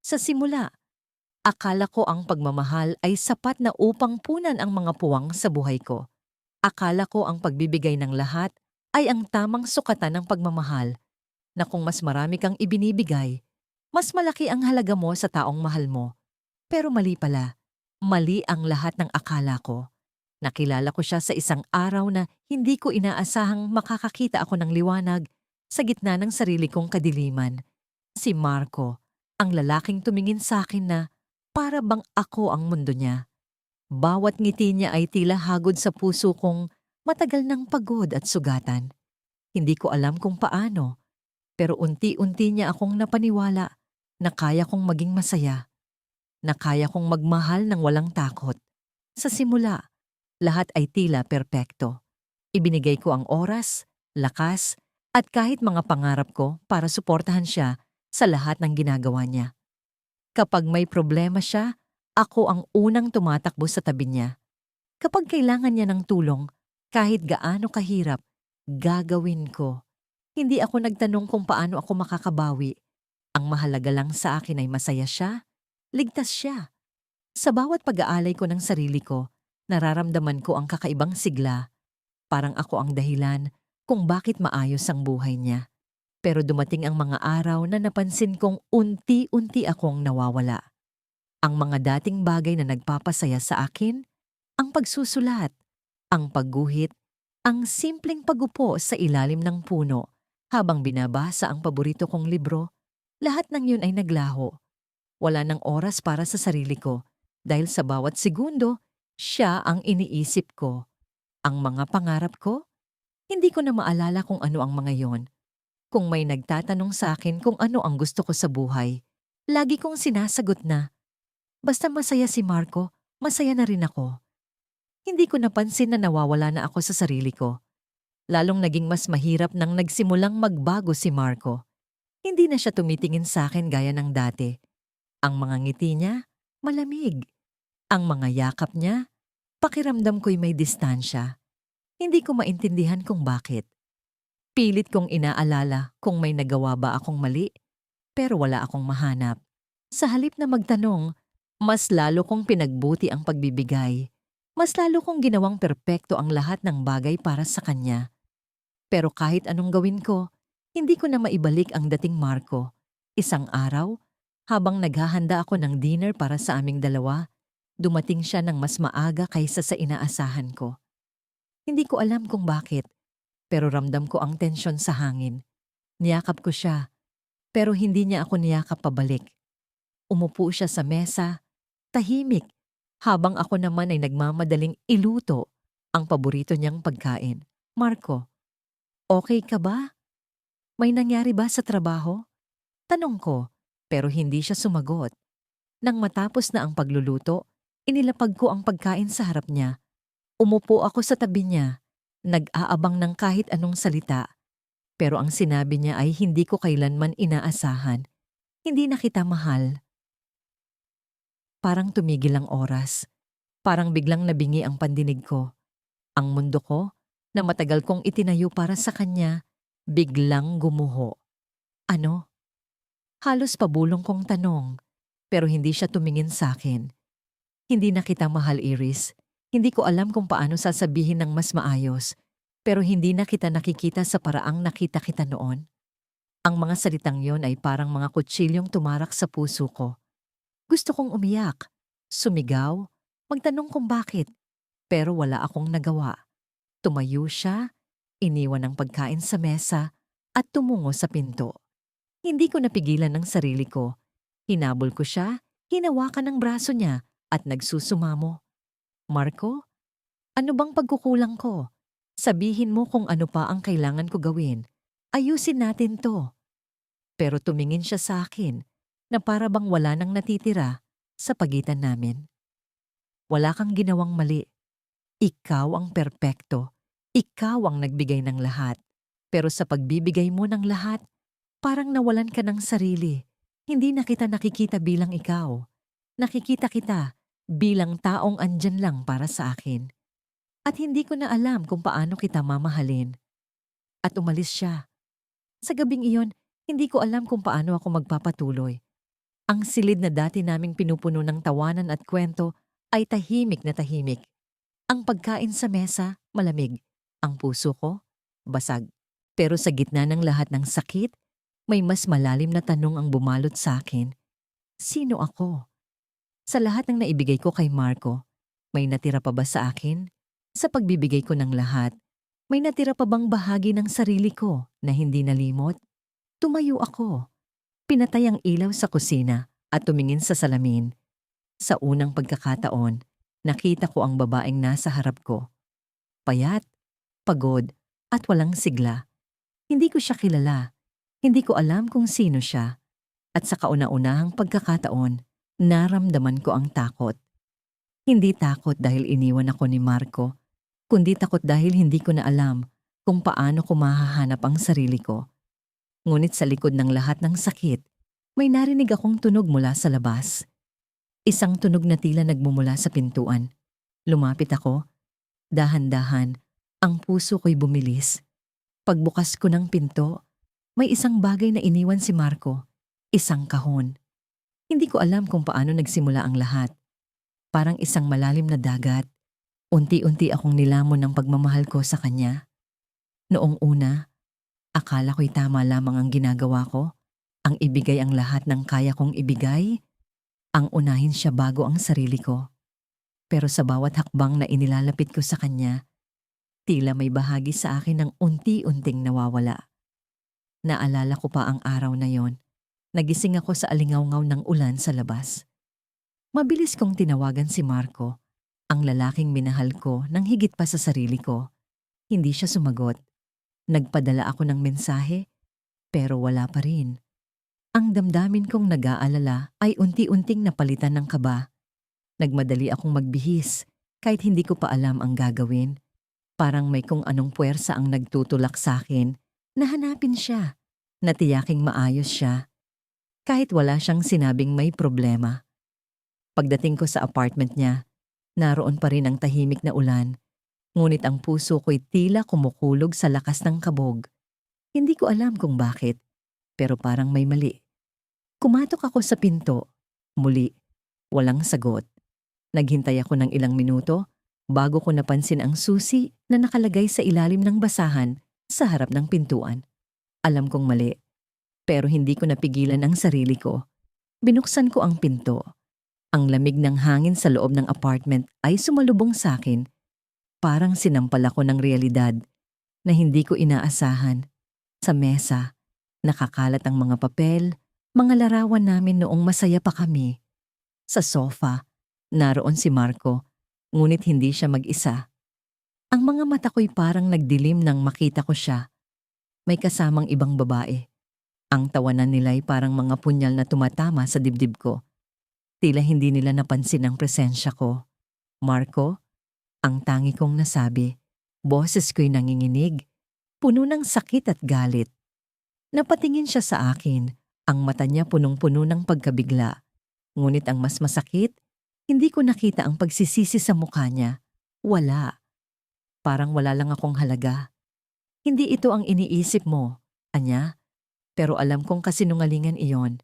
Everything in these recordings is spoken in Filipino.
Sa simula, akala ko ang pagmamahal ay sapat na upang punan ang mga puwang sa buhay ko. Akala ko ang pagbibigay ng lahat ay ang tamang sukatan ng pagmamahal, na kung mas marami kang ibinibigay, mas malaki ang halaga mo sa taong mahal mo. Pero mali pala. Mali ang lahat ng akala ko. Nakilala ko siya sa isang araw na hindi ko inaasahang makakakita ako ng liwanag sa gitna ng sarili kong kadiliman. Si Marco, ang lalaking tumingin sa akin na para bang ako ang mundo niya. Bawat ngiti niya ay tila hagod sa puso kong matagal ng pagod at sugatan. Hindi ko alam kung paano, pero unti-unti niya akong napaniwala na kaya kong maging masaya, na kaya kong magmahal ng walang takot. Sa simula, lahat ay tila perpekto. Ibinigay ko ang oras, lakas, at kahit mga pangarap ko para suportahan siya sa lahat ng ginagawa niya. Kapag may problema siya, ako ang unang tumatakbo sa tabi niya. Kapag kailangan niya ng tulong, kahit gaano kahirap, gagawin ko. Hindi ako nagtanong kung paano ako makakabawi. Ang mahalaga lang sa akin ay masaya siya, ligtas siya. Sa bawat pag-aalay ko ng sarili ko, nararamdaman ko ang kakaibang sigla. Parang ako ang dahilan kung bakit maayos ang buhay niya. Pero dumating ang mga araw na napansin kong unti-unti akong nawawala. Ang mga dating bagay na nagpapasaya sa akin, ang pagsusulat, ang pagguhit, ang simpleng pagupo sa ilalim ng puno habang binabasa ang paborito kong libro, lahat ng yun ay naglaho. Wala nang oras para sa sarili ko dahil sa bawat segundo, siya ang iniisip ko. Ang mga pangarap ko, hindi ko na maalala kung ano ang mga yon. Kung may nagtatanong sa akin kung ano ang gusto ko sa buhay, lagi kong sinasagot na, basta masaya si Marco, masaya na rin ako. Hindi ko napansin na nawawala na ako sa sarili ko. Lalong naging mas mahirap nang nagsimulang magbago si Marco. Hindi na siya tumitingin sa akin gaya ng dati. Ang mga ngiti niya, malamig. Ang mga yakap niya, pakiramdam ko'y may distansya. Hindi ko maintindihan kung bakit. Pilit kong inaalala kung may nagawa ba akong mali, pero wala akong mahanap. Sa halip na magtanong, mas lalo kong pinagbuti ang pagbibigay. Mas lalo kong ginawang perpekto ang lahat ng bagay para sa kanya. Pero kahit anong gawin ko, hindi ko na maibalik ang dating Marco. Isang araw, habang naghahanda ako ng dinner para sa aming dalawa, dumating siya ng mas maaga kaysa sa inaasahan ko. Hindi ko alam kung bakit, pero ramdam ko ang tensyon sa hangin. Niyakap ko siya, pero hindi niya ako niyakap pabalik. Umupo siya sa mesa, tahimik, habang ako naman ay nagmamadaling iluto ang paborito niyang pagkain. Marco, okay ka ba? May nangyari ba sa trabaho? Tanong ko, pero hindi siya sumagot. Nang matapos na ang pagluluto, inilapag ko ang pagkain sa harap niya. Umupo ako sa tabi niya, nag-aabang ng kahit anong salita. Pero ang sinabi niya ay hindi ko kailanman inaasahan. Hindi na kita mahal. Parang tumigil ang oras. Parang biglang nabingi ang pandinig ko. Ang mundo ko, na matagal kong itinayo para sa kanya, biglang gumuho. Ano? Halos pabulong kong tanong, pero hindi siya tumingin sa akin. Hindi na kita mahal, Iris. Hindi ko alam kung paano sasabihin ng mas maayos, pero hindi na kita nakikita sa paraang nakita kita noon. Ang mga salitang yon ay parang mga kutsilyong tumarak sa puso ko. Gusto kong umiyak, sumigaw, magtanong kung bakit, pero wala akong nagawa. Tumayo siya, iniwan ang pagkain sa mesa, at tumungo sa pinto. Hindi ko napigilan ng sarili ko. Hinabol ko siya, hinawakan ng braso niya, at nagsusumamo. Marco, ano bang pagkukulang ko? Sabihin mo kung ano pa ang kailangan ko gawin. Ayusin natin to. Pero tumingin siya sa akin na para bang wala nang natitira sa pagitan namin. Wala kang ginawang mali. Ikaw ang perpekto. Ikaw ang nagbigay ng lahat. Pero sa pagbibigay mo ng lahat, parang nawalan ka ng sarili. Hindi na kita nakikita bilang ikaw. Nakikita kita bilang taong andyan lang para sa akin. At hindi ko na alam kung paano kita mamahalin. At umalis siya. Sa gabing iyon, hindi ko alam kung paano ako magpapatuloy. Ang silid na dati naming pinupuno ng tawanan at kwento ay tahimik na tahimik. Ang pagkain sa mesa, malamig. Ang puso ko, basag. Pero sa gitna ng lahat ng sakit, may mas malalim na tanong ang bumalot sa akin. Sino ako? Sa lahat ng naibigay ko kay Marco, may natira pa ba sa akin? Sa pagbibigay ko ng lahat, may natira pa bang bahagi ng sarili ko na hindi nalimot? Tumayo ako. Pinatay ang ilaw sa kusina at tumingin sa salamin. Sa unang pagkakataon, nakita ko ang babaeng nasa harap ko. Payat, pagod, at walang sigla. Hindi ko siya kilala. Hindi ko alam kung sino siya. At sa kauna-unahang pagkakataon, naramdaman ko ang takot. Hindi takot dahil iniwan ako ni Marco, kundi takot dahil hindi ko na alam kung paano ko mahahanap ang sarili ko. Ngunit sa likod ng lahat ng sakit, may narinig akong tunog mula sa labas. Isang tunog na tila nagmumula sa pintuan. Lumapit ako. Dahan-dahan, ang puso ko'y bumilis. Pagbukas ko ng pinto, may isang bagay na iniwan si Marco. Isang kahon. Hindi ko alam kung paano nagsimula ang lahat. Parang isang malalim na dagat. Unti-unti akong nilamon ng pagmamahal ko sa kanya. Noong una, akala ko'y tama lamang ang ginagawa ko. Ang ibigay ang lahat ng kaya kong ibigay. Ang unahin siya bago ang sarili ko. Pero sa bawat hakbang na inilalapit ko sa kanya, tila may bahagi sa akin ng unti-unting nawawala. Naalala ko pa ang araw na yon. Nagising ako sa alingawngaw ng ulan sa labas. Mabilis kong tinawagan si Marco, ang lalaking minahal ko nang higit pa sa sarili ko. Hindi siya sumagot. Nagpadala ako ng mensahe, pero wala pa rin. Ang damdamin kong nag-aalala ay unti-unting napalitan ng kaba. Nagmadali akong magbihis kahit hindi ko pa alam ang gagawin. Parang may kung anong puwersa ang nagtutulak sa akin na hanapin siya, na tiyaking maayos siya. Kahit wala siyang sinabing may problema. Pagdating ko sa apartment niya, naroon pa rin ang tahimik na ulan. Ngunit ang puso ko'y tila kumukulog sa lakas ng kabog. Hindi ko alam kung bakit, pero parang may mali. Kumatok ako sa pinto. Muli, walang sagot. Naghintay ako ng ilang minuto bago ko napansin ang susi na nakalagay sa ilalim ng basahan sa harap ng pintuan. Alam kong mali, pero hindi ko napigilan ang sarili ko. Binuksan ko ang pinto. Ang lamig ng hangin sa loob ng apartment ay sumalubong sa akin. Parang sinampal ako ng realidad na hindi ko inaasahan. Sa mesa, nakakalat ang mga papel, mga larawan namin noong masaya pa kami. Sa sofa, naroon si Marco, ngunit hindi siya mag-isa. Ang mga mata ko'y parang nagdilim nang makita ko siya. May kasamang ibang babae. Ang tawanan nila'y parang mga punyal na tumatama sa dibdib ko. Tila hindi nila napansin ang presensya ko. Marco, ang tangi kong nasabi. Boses ko'y nanginginig, puno ng sakit at galit. Napatingin siya sa akin, ang mata niya punong-puno ng pagkabigla. Ngunit ang mas masakit, hindi ko nakita ang pagsisisi sa mukha niya. Wala. Parang wala lang akong halaga. Hindi ito ang iniisip mo, anya. Pero alam kong kasinungalingan iyon.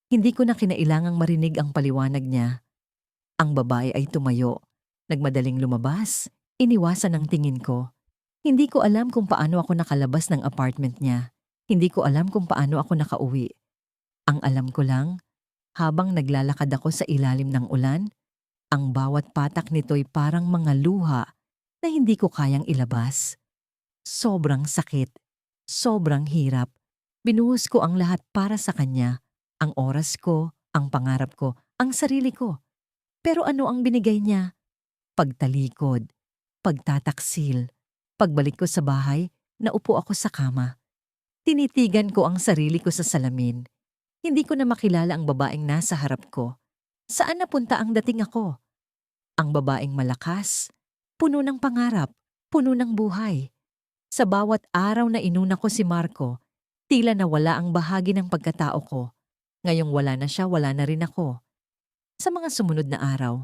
Hindi ko na kinailangang marinig ang paliwanag niya. Ang babae ay tumayo. Nagmadaling lumabas. Iniwasan ang tingin ko. Hindi ko alam kung paano ako nakalabas ng apartment niya. Hindi ko alam kung paano ako nakauwi. Ang alam ko lang, habang naglalakad ako sa ilalim ng ulan, ang bawat patak nito'y parang mga luha na hindi ko kayang ilabas. Sobrang sakit. Sobrang hirap. Binuhos ko ang lahat para sa kanya. Ang oras ko, ang pangarap ko, ang sarili ko. Pero ano ang binigay niya? Pagtalikod, pagtataksil. Pagbalik ko sa bahay, naupo ako sa kama. Tinitigan ko ang sarili ko sa salamin. Hindi ko na makilala ang babaeng nasa harap ko. Saan napunta ang dating ako? Ang babaeng malakas, puno ng pangarap, puno ng buhay. Sa bawat araw na inuna ko si Marco, tila nawala ang bahagi ng pagkatao ko. Ngayong wala na siya, wala na rin ako. Sa mga sumunod na araw,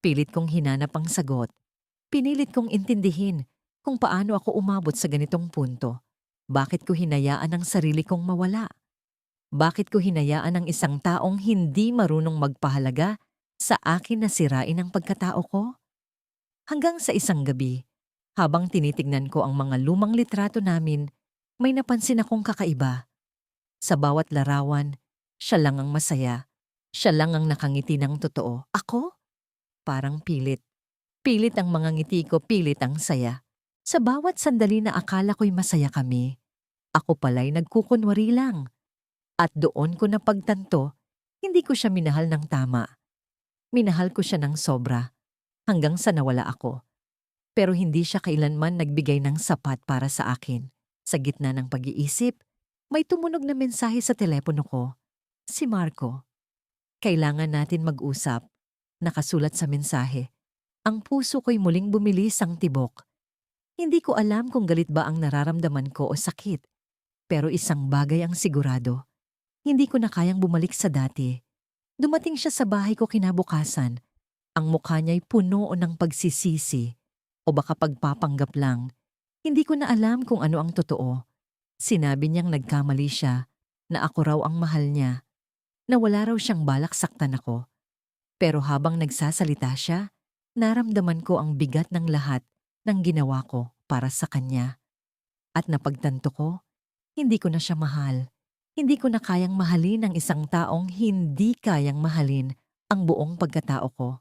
pilit kong hinanap ang sagot. Pinilit kong intindihin kung paano ako umabot sa ganitong punto. Bakit ko hinayaan ang sarili kong mawala? Bakit ko hinayaan ang isang taong hindi marunong magpahalaga sa akin na sirain ang pagkatao ko? Hanggang sa isang gabi, habang tinitignan ko ang mga lumang litrato namin, may napansin akong kakaiba. Sa bawat larawan, siya lang ang masaya. Siya lang ang nakangiti ng totoo. Ako? Parang pilit. Pilit ang mga ngiti ko, pilit ang saya. Sa bawat sandali na akala ko'y masaya kami, ako pala'y nagkukunwari lang. At doon ko napagtanto, hindi ko siya minahal ng tama. Minahal ko siya ng sobra, hanggang sa nawala ako. Pero hindi siya kailanman nagbigay ng sapat para sa akin. Sa gitna ng pag-iisip, may tumunog na mensahe sa telepono ko. Si Marco. Kailangan natin mag-usap. Nakasulat sa mensahe. Ang puso ko'y muling bumilis ang tibok. Hindi ko alam kung galit ba ang nararamdaman ko o sakit. Pero isang bagay ang sigurado. Hindi ko na kayang bumalik sa dati. Dumating siya sa bahay ko kinabukasan. Ang mukha niya'y puno ng pagsisisi. O baka pagpapanggap lang. Hindi ko na alam kung ano ang totoo. Sinabi niyang nagkamali siya, na ako raw ang mahal niya, na wala raw siyang balak saktan ako. Pero habang nagsasalita siya, naramdaman ko ang bigat ng lahat ng ginawa ko para sa kanya. At napagtanto ko, hindi ko na siya mahal. Hindi ko na kayang mahalin ang isang taong hindi kayang mahalin ang buong pagkatao ko.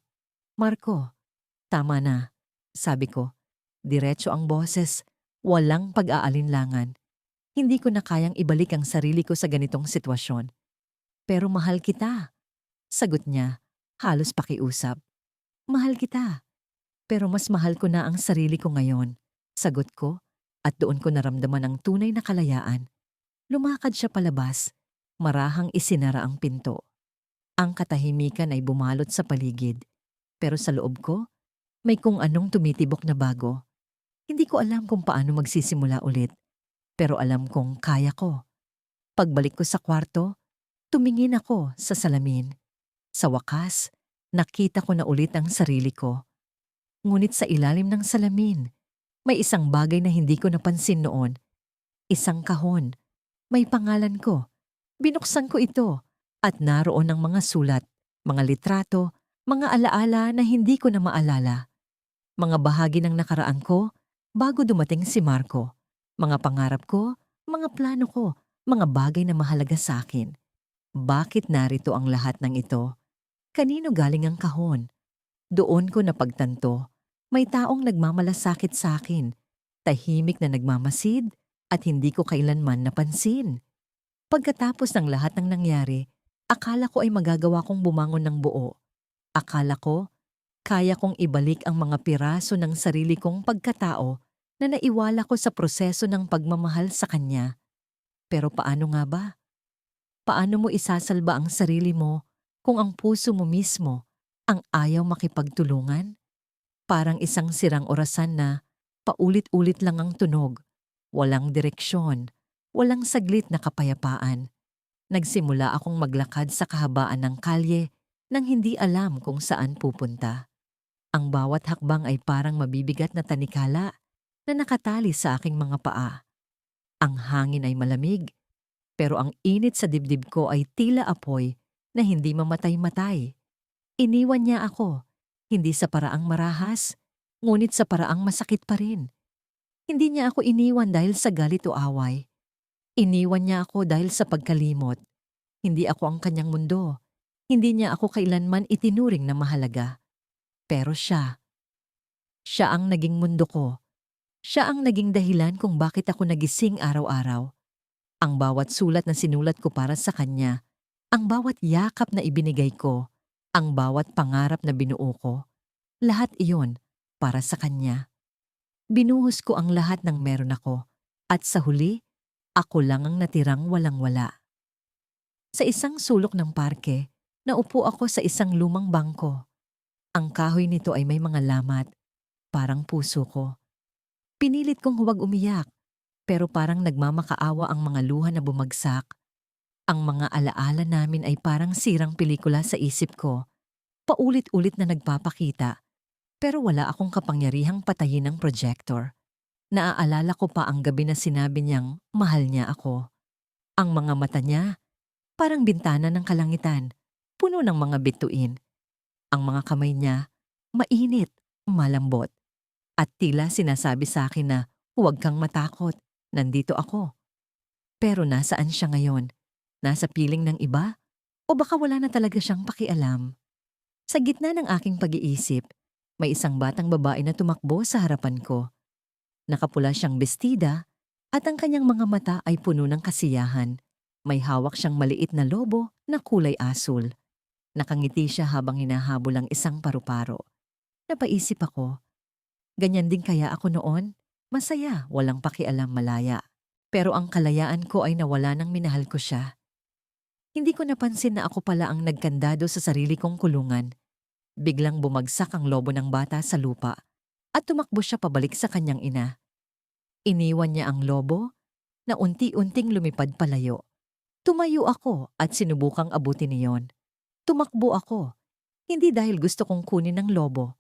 Marco, tama na, sabi ko. Diretso ang boses, walang pag-aalinlangan. Hindi ko na kayang ibalik ang sarili ko sa ganitong sitwasyon. Pero mahal kita, sagot niya, halos pakiusap. Mahal kita, pero mas mahal ko na ang sarili ko ngayon, sagot ko, at doon ko naramdaman ang tunay na kalayaan. Lumakad siya palabas, marahang isinara ang pinto. Ang katahimikan ay bumalot sa paligid, pero sa loob ko, may kung anong tumitibok na bago. Hindi ko alam kung paano magsisimula ulit, pero alam kong kaya ko. Pagbalik ko sa kwarto, tumingin ako sa salamin. Sa wakas, nakita ko na ulit ang sarili ko. Ngunit sa ilalim ng salamin, may isang bagay na hindi ko napansin noon. Isang kahon. May pangalan ko. Binuksan ko ito at naroon ang mga sulat, mga litrato, mga alaala na hindi ko na maalala. Mga bahagi ng nakaraan ko bago dumating si Marco. Mga pangarap ko, mga plano ko, mga bagay na mahalaga sa akin. Bakit narito ang lahat ng ito? Kanino galing ang kahon? Doon ko napagtanto, may taong nagmamalasakit sa akin, tahimik na nagmamasid at hindi ko kailanman napansin. Pagkatapos ng lahat ng nangyari, akala ko ay magagawa kong bumangon ng buo. Akala ko, kaya kong ibalik ang mga piraso ng sarili kong pagkatao na naiwala ko sa proseso ng pagmamahal sa kanya. Pero paano nga ba? Paano mo isasalba ang sarili mo kung ang puso mo mismo ang ayaw makipagtulungan? Parang isang sirang orasan na paulit-ulit lang ang tunog, walang direksyon, walang saglit na kapayapaan. Nagsimula akong maglakad sa kahabaan ng kalye nang hindi alam kung saan pupunta. Ang bawat hakbang ay parang mabibigat na tanikala na nakatali sa aking mga paa. Ang hangin ay malamig, pero ang init sa dibdib ko ay tila apoy na hindi mamatay-matay. Iniwan niya ako, hindi sa paraang marahas, ngunit sa paraang masakit pa rin. Hindi niya ako iniwan dahil sa galit o away. Iniwan niya ako dahil sa pagkalimot. Hindi ako ang kanyang mundo. Hindi niya ako kailanman itinuring na mahalaga. Pero siya ang naging mundo ko. Siya ang naging dahilan kung bakit ako nagising araw-araw. Ang bawat sulat na sinulat ko para sa kanya, ang bawat yakap na ibinigay ko, ang bawat pangarap na binuo ko, lahat iyon para sa kanya. Binuhos ko ang lahat ng meron ako, at sa huli, ako lang ang natirang walang-wala. Sa isang sulok ng parke, naupo ako sa isang lumang bangko. Ang kahoy nito ay may mga lamat, parang puso ko. Pinilit kong huwag umiyak, pero parang nagmamakaawa ang mga luha na bumagsak. Ang mga alaala namin ay parang sirang pelikula sa isip ko. Paulit-ulit na nagpapakita, pero wala akong kapangyarihang patayin ng projector. Naaalala ko pa ang gabi na sinabi niyang mahal niya ako. Ang mga mata niya, parang bintana ng kalangitan, puno ng mga bituin. Ang mga kamay niya, mainit, malambot, at tila sinasabi sa akin na huwag kang matakot, nandito ako. Pero nasaan siya ngayon? Nasa piling ng iba? O baka wala na talaga siyang pakialam? Sa gitna ng aking pag-iisip, may isang batang babae na tumakbo sa harapan ko. Nakapula siyang bestida at ang kanyang mga mata ay puno ng kasiyahan. May hawak siyang maliit na lobo na kulay asul. Nakangiti siya habang hinahabol ang isang paru-paro. Napaisip ako, ganyan din kaya ako noon? Masaya, walang pakialam, malaya. Pero ang kalayaan ko ay nawala nang minahal ko siya. Hindi ko napansin na ako pala ang nagkandado sa sarili kong kulungan. Biglang bumagsak ang lobo ng bata sa lupa at tumakbo siya pabalik sa kanyang ina. Iniwan niya ang lobo na unti-unting lumipad palayo. Tumayo ako at sinubukang abutin niyon. Tumakbo ako, hindi dahil gusto kong kunin ang lobo,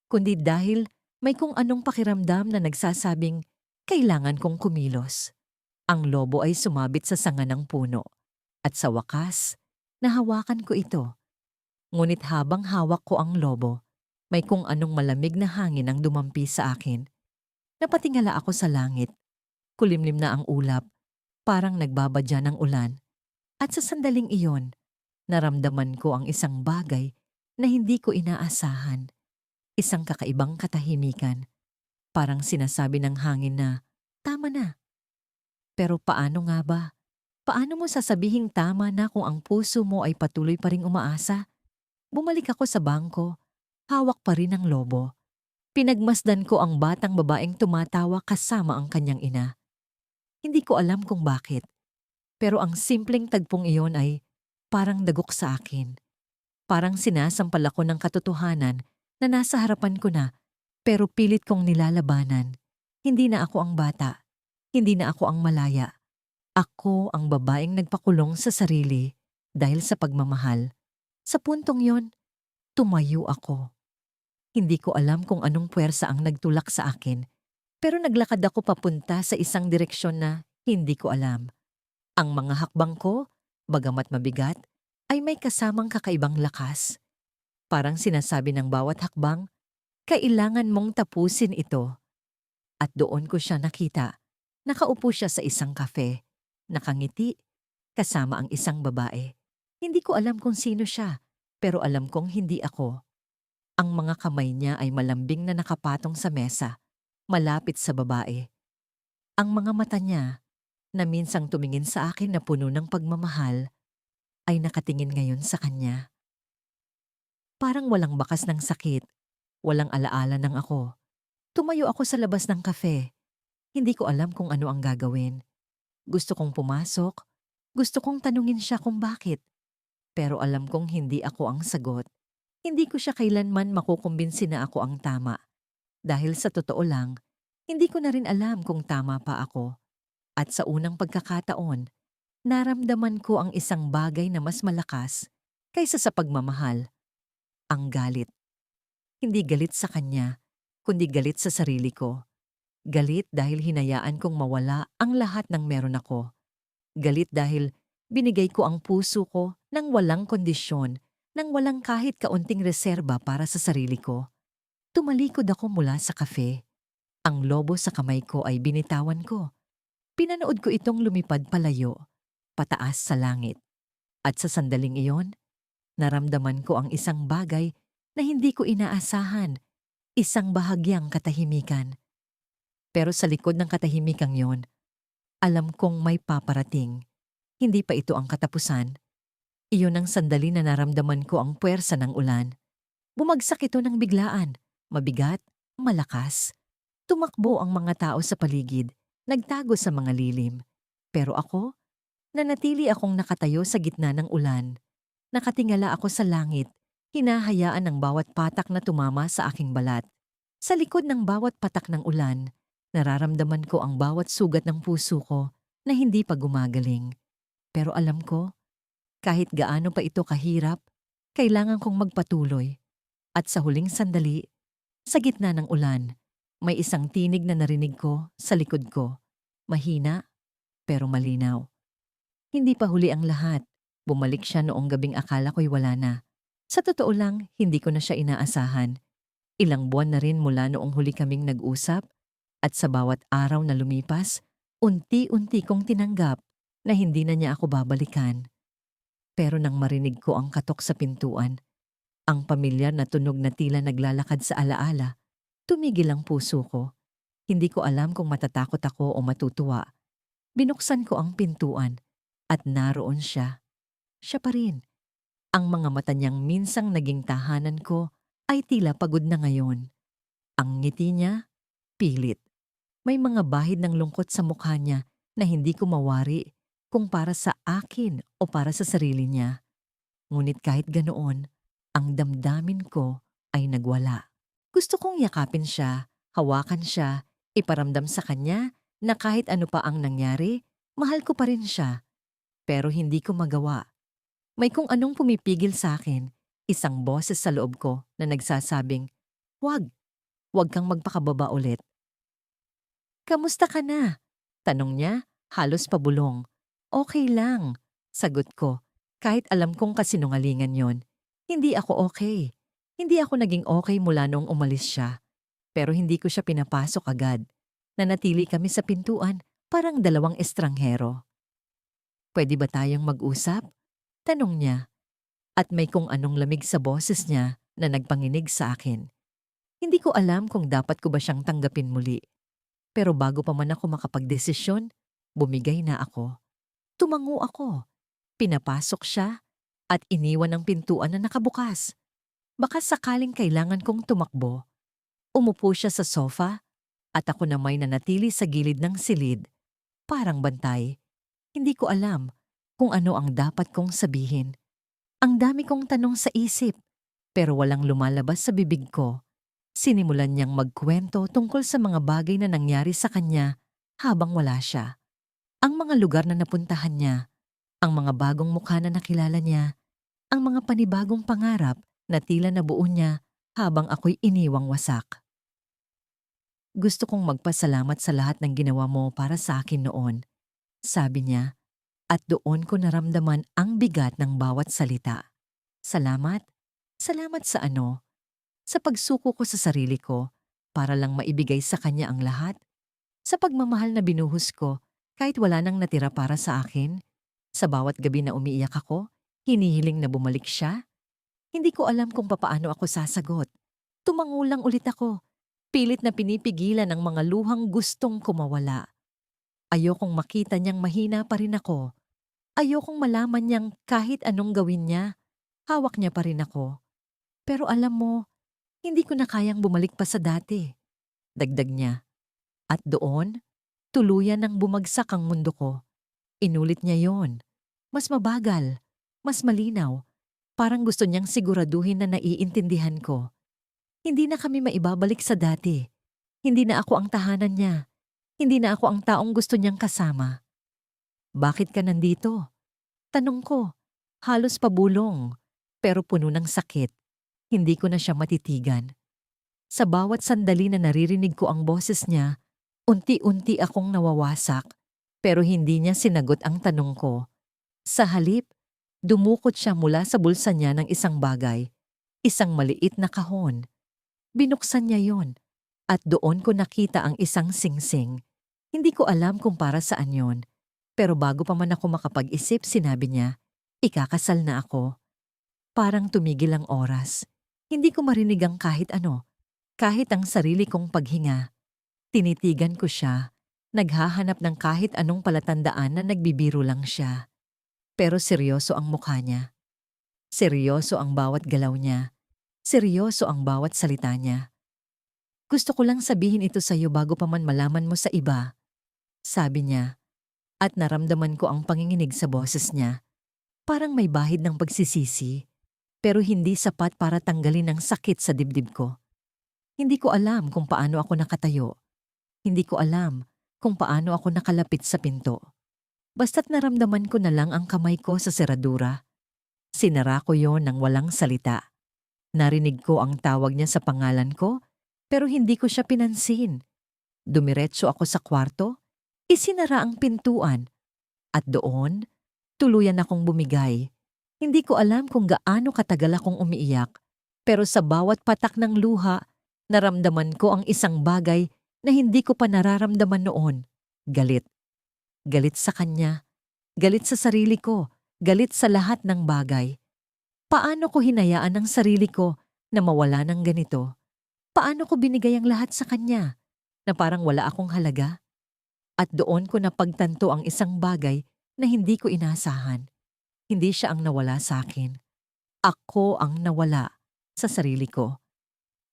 kundi dahil may kung anong pakiramdam na nagsasabing kailangan kong kumilos. Ang lobo ay sumabit sa sanga ng puno at sa wakas, nahawakan ko ito. Ngunit habang hawak ko ang lobo, may kung anong malamig na hangin ang dumampi sa akin. Napatingala ako sa langit. Kulimlim na ang ulap, parang nagbabadya ng ulan. At sa sandaling iyon, naramdaman ko ang isang bagay na hindi ko inaasahan. Isang kakaibang katahimikan. Parang sinasabi ng hangin na, tama na. Pero paano nga ba? Paano mo sasabihing tama na kung ang puso mo ay patuloy pa ring umaasa? Bumalik ako sa bangko, hawak pa rin ang lobo. Pinagmasdan ko ang batang babaeng tumatawa kasama ang kanyang ina. Hindi ko alam kung bakit, pero ang simpleng tagpong iyon ay parang dagok sa akin. Parang sinasampal ako ng katotohanan na nasa harapan ko na, pero pilit kong nilalabanan. Hindi na ako ang bata, hindi na ako ang malaya. Ako ang babaeng nagpakulong sa sarili dahil sa pagmamahal. Sa puntong yon, tumayo ako. Hindi ko alam kung anong puwersa ang nagtulak sa akin, pero naglakad ako papunta sa isang direksyon na hindi ko alam. Ang mga hakbang ko, bagamat mabigat, ay may kasamang kakaibang lakas. Parang sinasabi ng bawat hakbang, kailangan mong tapusin ito. At doon ko siya nakita. Nakaupo siya sa isang kafe. Nakangiti, kasama ang isang babae. Hindi ko alam kung sino siya, pero alam kong hindi ako. Ang mga kamay niya ay malambing na nakapatong sa mesa, malapit sa babae. Ang mga mata niya, na minsang tumingin sa akin na puno ng pagmamahal, ay nakatingin ngayon sa kanya. Parang walang bakas ng sakit, walang alaala ng ako. Tumayo ako sa labas ng kafe. Hindi ko alam kung ano ang gagawin. Gusto kong pumasok, gusto kong tanungin siya kung bakit. Pero alam kong hindi ako ang sagot. Hindi ko siya kailanman makukumbinsi na ako ang tama. Dahil sa totoo lang, hindi ko na rin alam kung tama pa ako. At sa unang pagkakataon, naramdaman ko ang isang bagay na mas malakas kaysa sa pagmamahal. Ang galit. Hindi galit sa kanya, kundi galit sa sarili ko. Galit dahil hinayaan kong mawala ang lahat ng meron ako. Galit dahil binigay ko ang puso ko nang walang kondisyon, nang walang kahit kaunting reserba para sa sarili ko. Tumalikod ako mula sa kafe. Ang lobo sa kamay ko ay binitawan ko. Pinanood ko itong lumipad palayo, pataas sa langit. At sa sandaling iyon, naramdaman ko ang isang bagay na hindi ko inaasahan, isang bahagyang katahimikan. Pero sa likod ng katahimikang yon, alam kong may paparating. Hindi pa ito ang katapusan. Iyon ang sandali na naramdaman ko ang puwersa ng ulan. Bumagsak ito ng biglaan, mabigat, malakas. Tumakbo ang mga tao sa paligid, nagtago sa mga lilim. Pero ako, nanatili akong nakatayo sa gitna ng ulan. Nakatingala ako sa langit, hinahayaan ang bawat patak na tumama sa aking balat. Sa likod ng bawat patak ng ulan, nararamdaman ko ang bawat sugat ng puso ko na hindi pa gumagaling. Pero alam ko, kahit gaano pa ito kahirap, kailangan kong magpatuloy. At sa huling sandali, sa gitna ng ulan, may isang tinig na narinig ko sa likod ko. Mahina, pero malinaw. Hindi pa huli ang lahat. Bumalik siya noong gabing akala ko'y wala na. Sa totoo lang, hindi ko na siya inaasahan. Ilang buwan na rin mula noong huli kaming nag-usap at sa bawat araw na lumipas, unti-unti kong tinanggap na hindi na niya ako babalikan. Pero nang marinig ko ang katok sa pintuan, ang pamilyar na tunog na tila naglalakad sa alaala, tumigil ang puso ko. Hindi ko alam kung matatakot ako o matutuwa. Binuksan ko ang pintuan at naroon siya. Siya pa rin. Ang mga mata niyang minsang naging tahanan ko ay tila pagod na ngayon. Ang ngiti niya, pilit. May mga bahid ng lungkot sa mukha niya na hindi ko mawari kung para sa akin o para sa sarili niya. Ngunit kahit ganoon, ang damdamin ko ay nagwala. Gusto kong yakapin siya, hawakan siya, iparamdam sa kanya na kahit ano pa ang nangyari, mahal ko pa rin siya. Pero hindi ko magawa. May kung anong pumipigil sa akin, isang boses sa loob ko na nagsasabing, "Wag, wag kang magpakababa ulit." "Kamusta ka na?" tanong niya, halos pabulong. "Okay lang," sagot ko, kahit alam kong kasinungalingan yon. Hindi ako okay. Hindi ako naging okay mula noong umalis siya. Pero hindi ko siya pinapasok agad. Nanatili kami sa pintuan, parang dalawang estranghero. "Pwede ba tayong mag-usap?" tanong niya. At may kung anong lamig sa boses niya na nagpanginig sa akin. Hindi ko alam kung dapat ko ba siyang tanggapin muli. Pero bago pa man ako makapagdesisyon, bumigay na ako. Tumango ako. Pinapasok siya at iniwan ang pintuan na nakabukas. Baka sakaling kailangan kong tumakbo. Umupo siya sa sofa at ako na may nanatili sa gilid ng silid. Parang bantay. Hindi ko alam kung ano ang dapat kong sabihin. Ang dami kong tanong sa isip, pero walang lumalabas sa bibig ko. Sinimulan niyang magkwento tungkol sa mga bagay na nangyari sa kanya habang wala siya. Ang mga lugar na napuntahan niya, ang mga bagong mukha na nakilala niya, ang mga panibagong pangarap na tila nabuo niya habang ako'y iniwang wasak. "Gusto kong magpasalamat sa lahat ng ginawa mo para sa akin noon," sabi niya, at doon ko naramdaman ang bigat ng bawat salita. Salamat? Salamat sa ano? Sa pagsuko ko sa sarili ko para lang maibigay sa kanya ang lahat? Sa pagmamahal na binuhos ko kahit wala nang natira para sa akin? Sa bawat gabi na umiiyak ako, hinihiling na bumalik siya? Hindi ko alam kung papaano ako sasagot. Tumango lang ulit ako. Pilit na pinipigilan ang mga luhang gustong kumawala. Ayokong makita niyang mahina pa rin ako. Ayokong malaman niyang kahit anong gawin niya, hawak niya pa rin ako. Pero alam mo, hindi ko na kayang bumalik pa sa dati. Dagdag niya. At doon, tuluyan nang bumagsak ang mundo ko. Inulit niya yon. Mas mabagal, mas malinaw. Parang gusto niyang siguraduhin na naiintindihan ko. Hindi na kami maibabalik sa dati. Hindi na ako ang tahanan niya. Hindi na ako ang taong gusto niyang kasama. "Bakit ka nandito?" tanong ko. Halos pabulong, pero puno ng sakit. Hindi ko na siya matitigan. Sa bawat sandali na naririnig ko ang boses niya, unti-unti akong nawawasak, pero hindi niya sinagot ang tanong ko. Sa halip, dumukot siya mula sa bulsa niya ng isang bagay, isang maliit na kahon. Binuksan niya yon, at doon ko nakita ang isang singsing. Hindi ko alam kung para saan yon, pero bago pa man ako makapag-isip, sinabi niya, "Ikakasal na ako." Parang tumigil ang oras. Hindi ko marinig ang kahit ano, kahit ang sarili kong paghinga. Tinitigan ko siya, naghahanap ng kahit anong palatandaan na nagbibiro lang siya. Pero seryoso ang mukha niya. Seryoso ang bawat galaw niya. Seryoso ang bawat salita niya. "Gusto ko lang sabihin ito sa iyo bago pa man malaman mo sa iba," sabi niya, at naramdaman ko ang panginginig sa boses niya. Parang may bahid ng pagsisisi, pero hindi sapat para tanggalin ang sakit sa dibdib ko. Hindi ko alam kung paano ako nakatayo. Hindi ko alam kung paano ako nakalapit sa pinto. Basta't naramdaman ko na lang ang kamay ko sa seradura. Sinara ko yon ng walang salita. Narinig ko ang tawag niya sa pangalan ko, pero hindi ko siya pinansin. Dumiretso ako sa kwarto, isinara ang pintuan, at doon, Tuluyan akong bumigay. Hindi ko alam kung gaano katagal akong umiiyak, pero sa bawat patak ng luha, naramdaman ko ang isang bagay na hindi ko pa nararamdaman noon. Galit. Galit sa kanya. Galit sa sarili ko. Galit sa lahat ng bagay. Paano ko hinayaan ang sarili ko na mawala ng ganito? Paano ko binigay ang lahat sa kanya na parang wala akong halaga? At doon ko napagtanto ang isang bagay na hindi ko inasahan. Hindi siya ang nawala sa akin. Ako ang nawala sa sarili ko.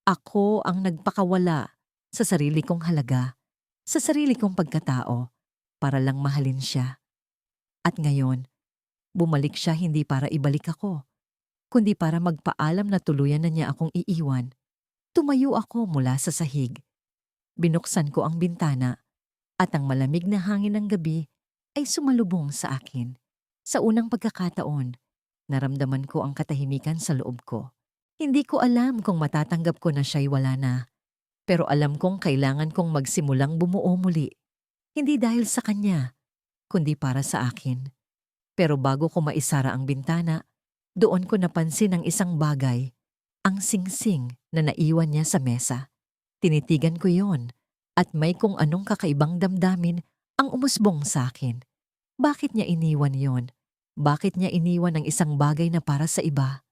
Ako ang nagpakawala sa sarili kong halaga, sa sarili kong pagkatao, para lang mahalin siya. At ngayon, bumalik siya hindi para ibalik ako, kundi para magpaalam na tuluyan na niya akong iiwan. Tumayo ako mula sa sahig. Binuksan ko ang bintana at ang malamig na hangin ng gabi ay sumalubong sa akin. Sa unang pagkakataon, naramdaman ko ang katahimikan sa loob ko. Hindi ko alam kung matatanggap ko na siya'y wala na, pero alam kong kailangan kong magsimulang bumuo muli. Hindi dahil sa kanya, kundi para sa akin. Pero bago ko maisara ang bintana, doon ko napansin ang isang bagay, ang singsing na naiwan niya sa mesa. Tinitigan ko yon at may kung anong kakaibang damdamin ang umusbong sa akin. Bakit niya iniwan yon? Bakit niya iniwan ang isang bagay na para sa iba?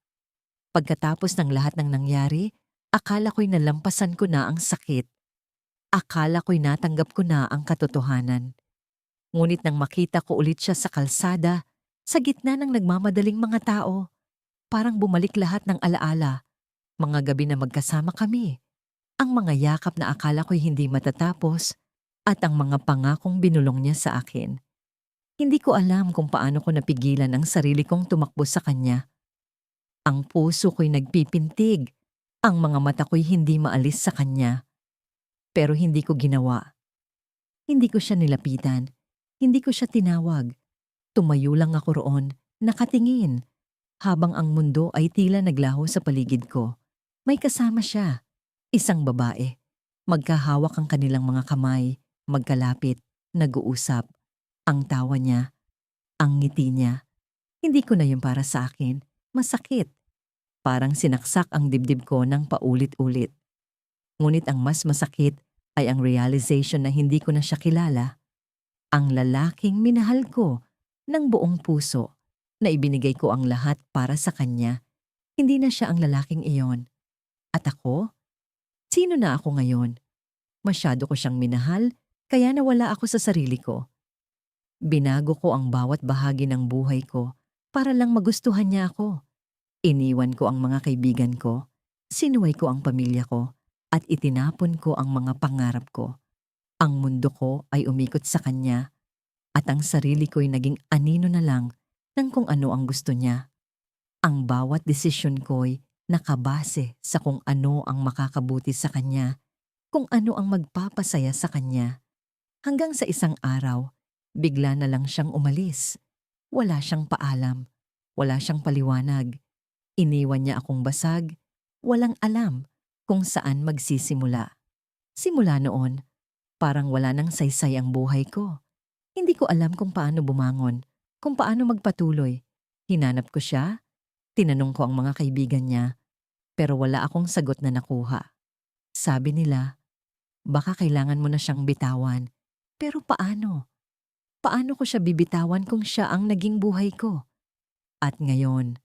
Pagkatapos ng lahat ng nangyari, akala ko'y nalampasan ko na ang sakit. Akala ko'y natanggap ko na ang katotohanan. Ngunit nang makita ko ulit siya sa kalsada, sa gitna ng nagmamadaling mga tao, parang bumalik lahat ng alaala. Mga gabi na magkasama kami, ang mga yakap na akala ko'y hindi matatapos, at ang mga pangakong binulong niya sa akin. Hindi ko alam kung paano ko napigilan ang sarili kong tumakbo sa kanya. Ang puso ko'y nagpipintig, ang mga mata ko'y hindi maalis sa kanya. Pero hindi ko ginawa. Hindi ko siya nilapitan, hindi ko siya tinawag. Tumayo lang ako roon, nakatingin, habang ang mundo ay tila naglaho sa paligid ko. May kasama siya, isang babae. Magkahawak ang kanilang mga kamay, magkalapit, nag-uusap. Ang tawa niya, ang ngiti niya. Hindi ko na yun para sa akin. Masakit. Parang sinaksak ang dibdib ko ng paulit-ulit. Ngunit ang mas masakit ay ang realization na hindi ko na siya kilala. Ang lalaking minahal ko ng buong puso, na ibinigay ko ang lahat para sa kanya. Hindi na siya ang lalaking iyon. At ako? Sino na ako ngayon? Masyado ko siyang minahal, kaya nawala ako sa sarili ko. Binago ko ang bawat bahagi ng buhay ko para lang magustuhan niya ako. Iniwan ko ang mga kaibigan ko, sinuway ko ang pamilya ko, at itinapon ko ang mga pangarap ko. Ang mundo ko ay umikot sa kanya, at ang sarili ko'y naging anino na lang ng kung ano ang gusto niya. Ang bawat desisyon ko'y nakabase sa kung ano ang makakabuti sa kanya, kung ano ang magpapasaya sa kanya. Hanggang sa isang araw, bigla na lang siyang umalis. Wala siyang paalam, wala siyang paliwanag. Iniwan niya akong basag, walang alam kung saan magsisimula. Simula noon, parang wala nang saysay ang buhay ko. Hindi ko alam kung paano bumangon, kung paano magpatuloy. Hinanap ko siya, tinanong ko ang mga kaibigan niya, pero wala akong sagot na nakuha. Sabi nila, baka kailangan mo na siyang bitawan. Pero paano? Paano ko siya bibitawan kung siya ang naging buhay ko? At ngayon,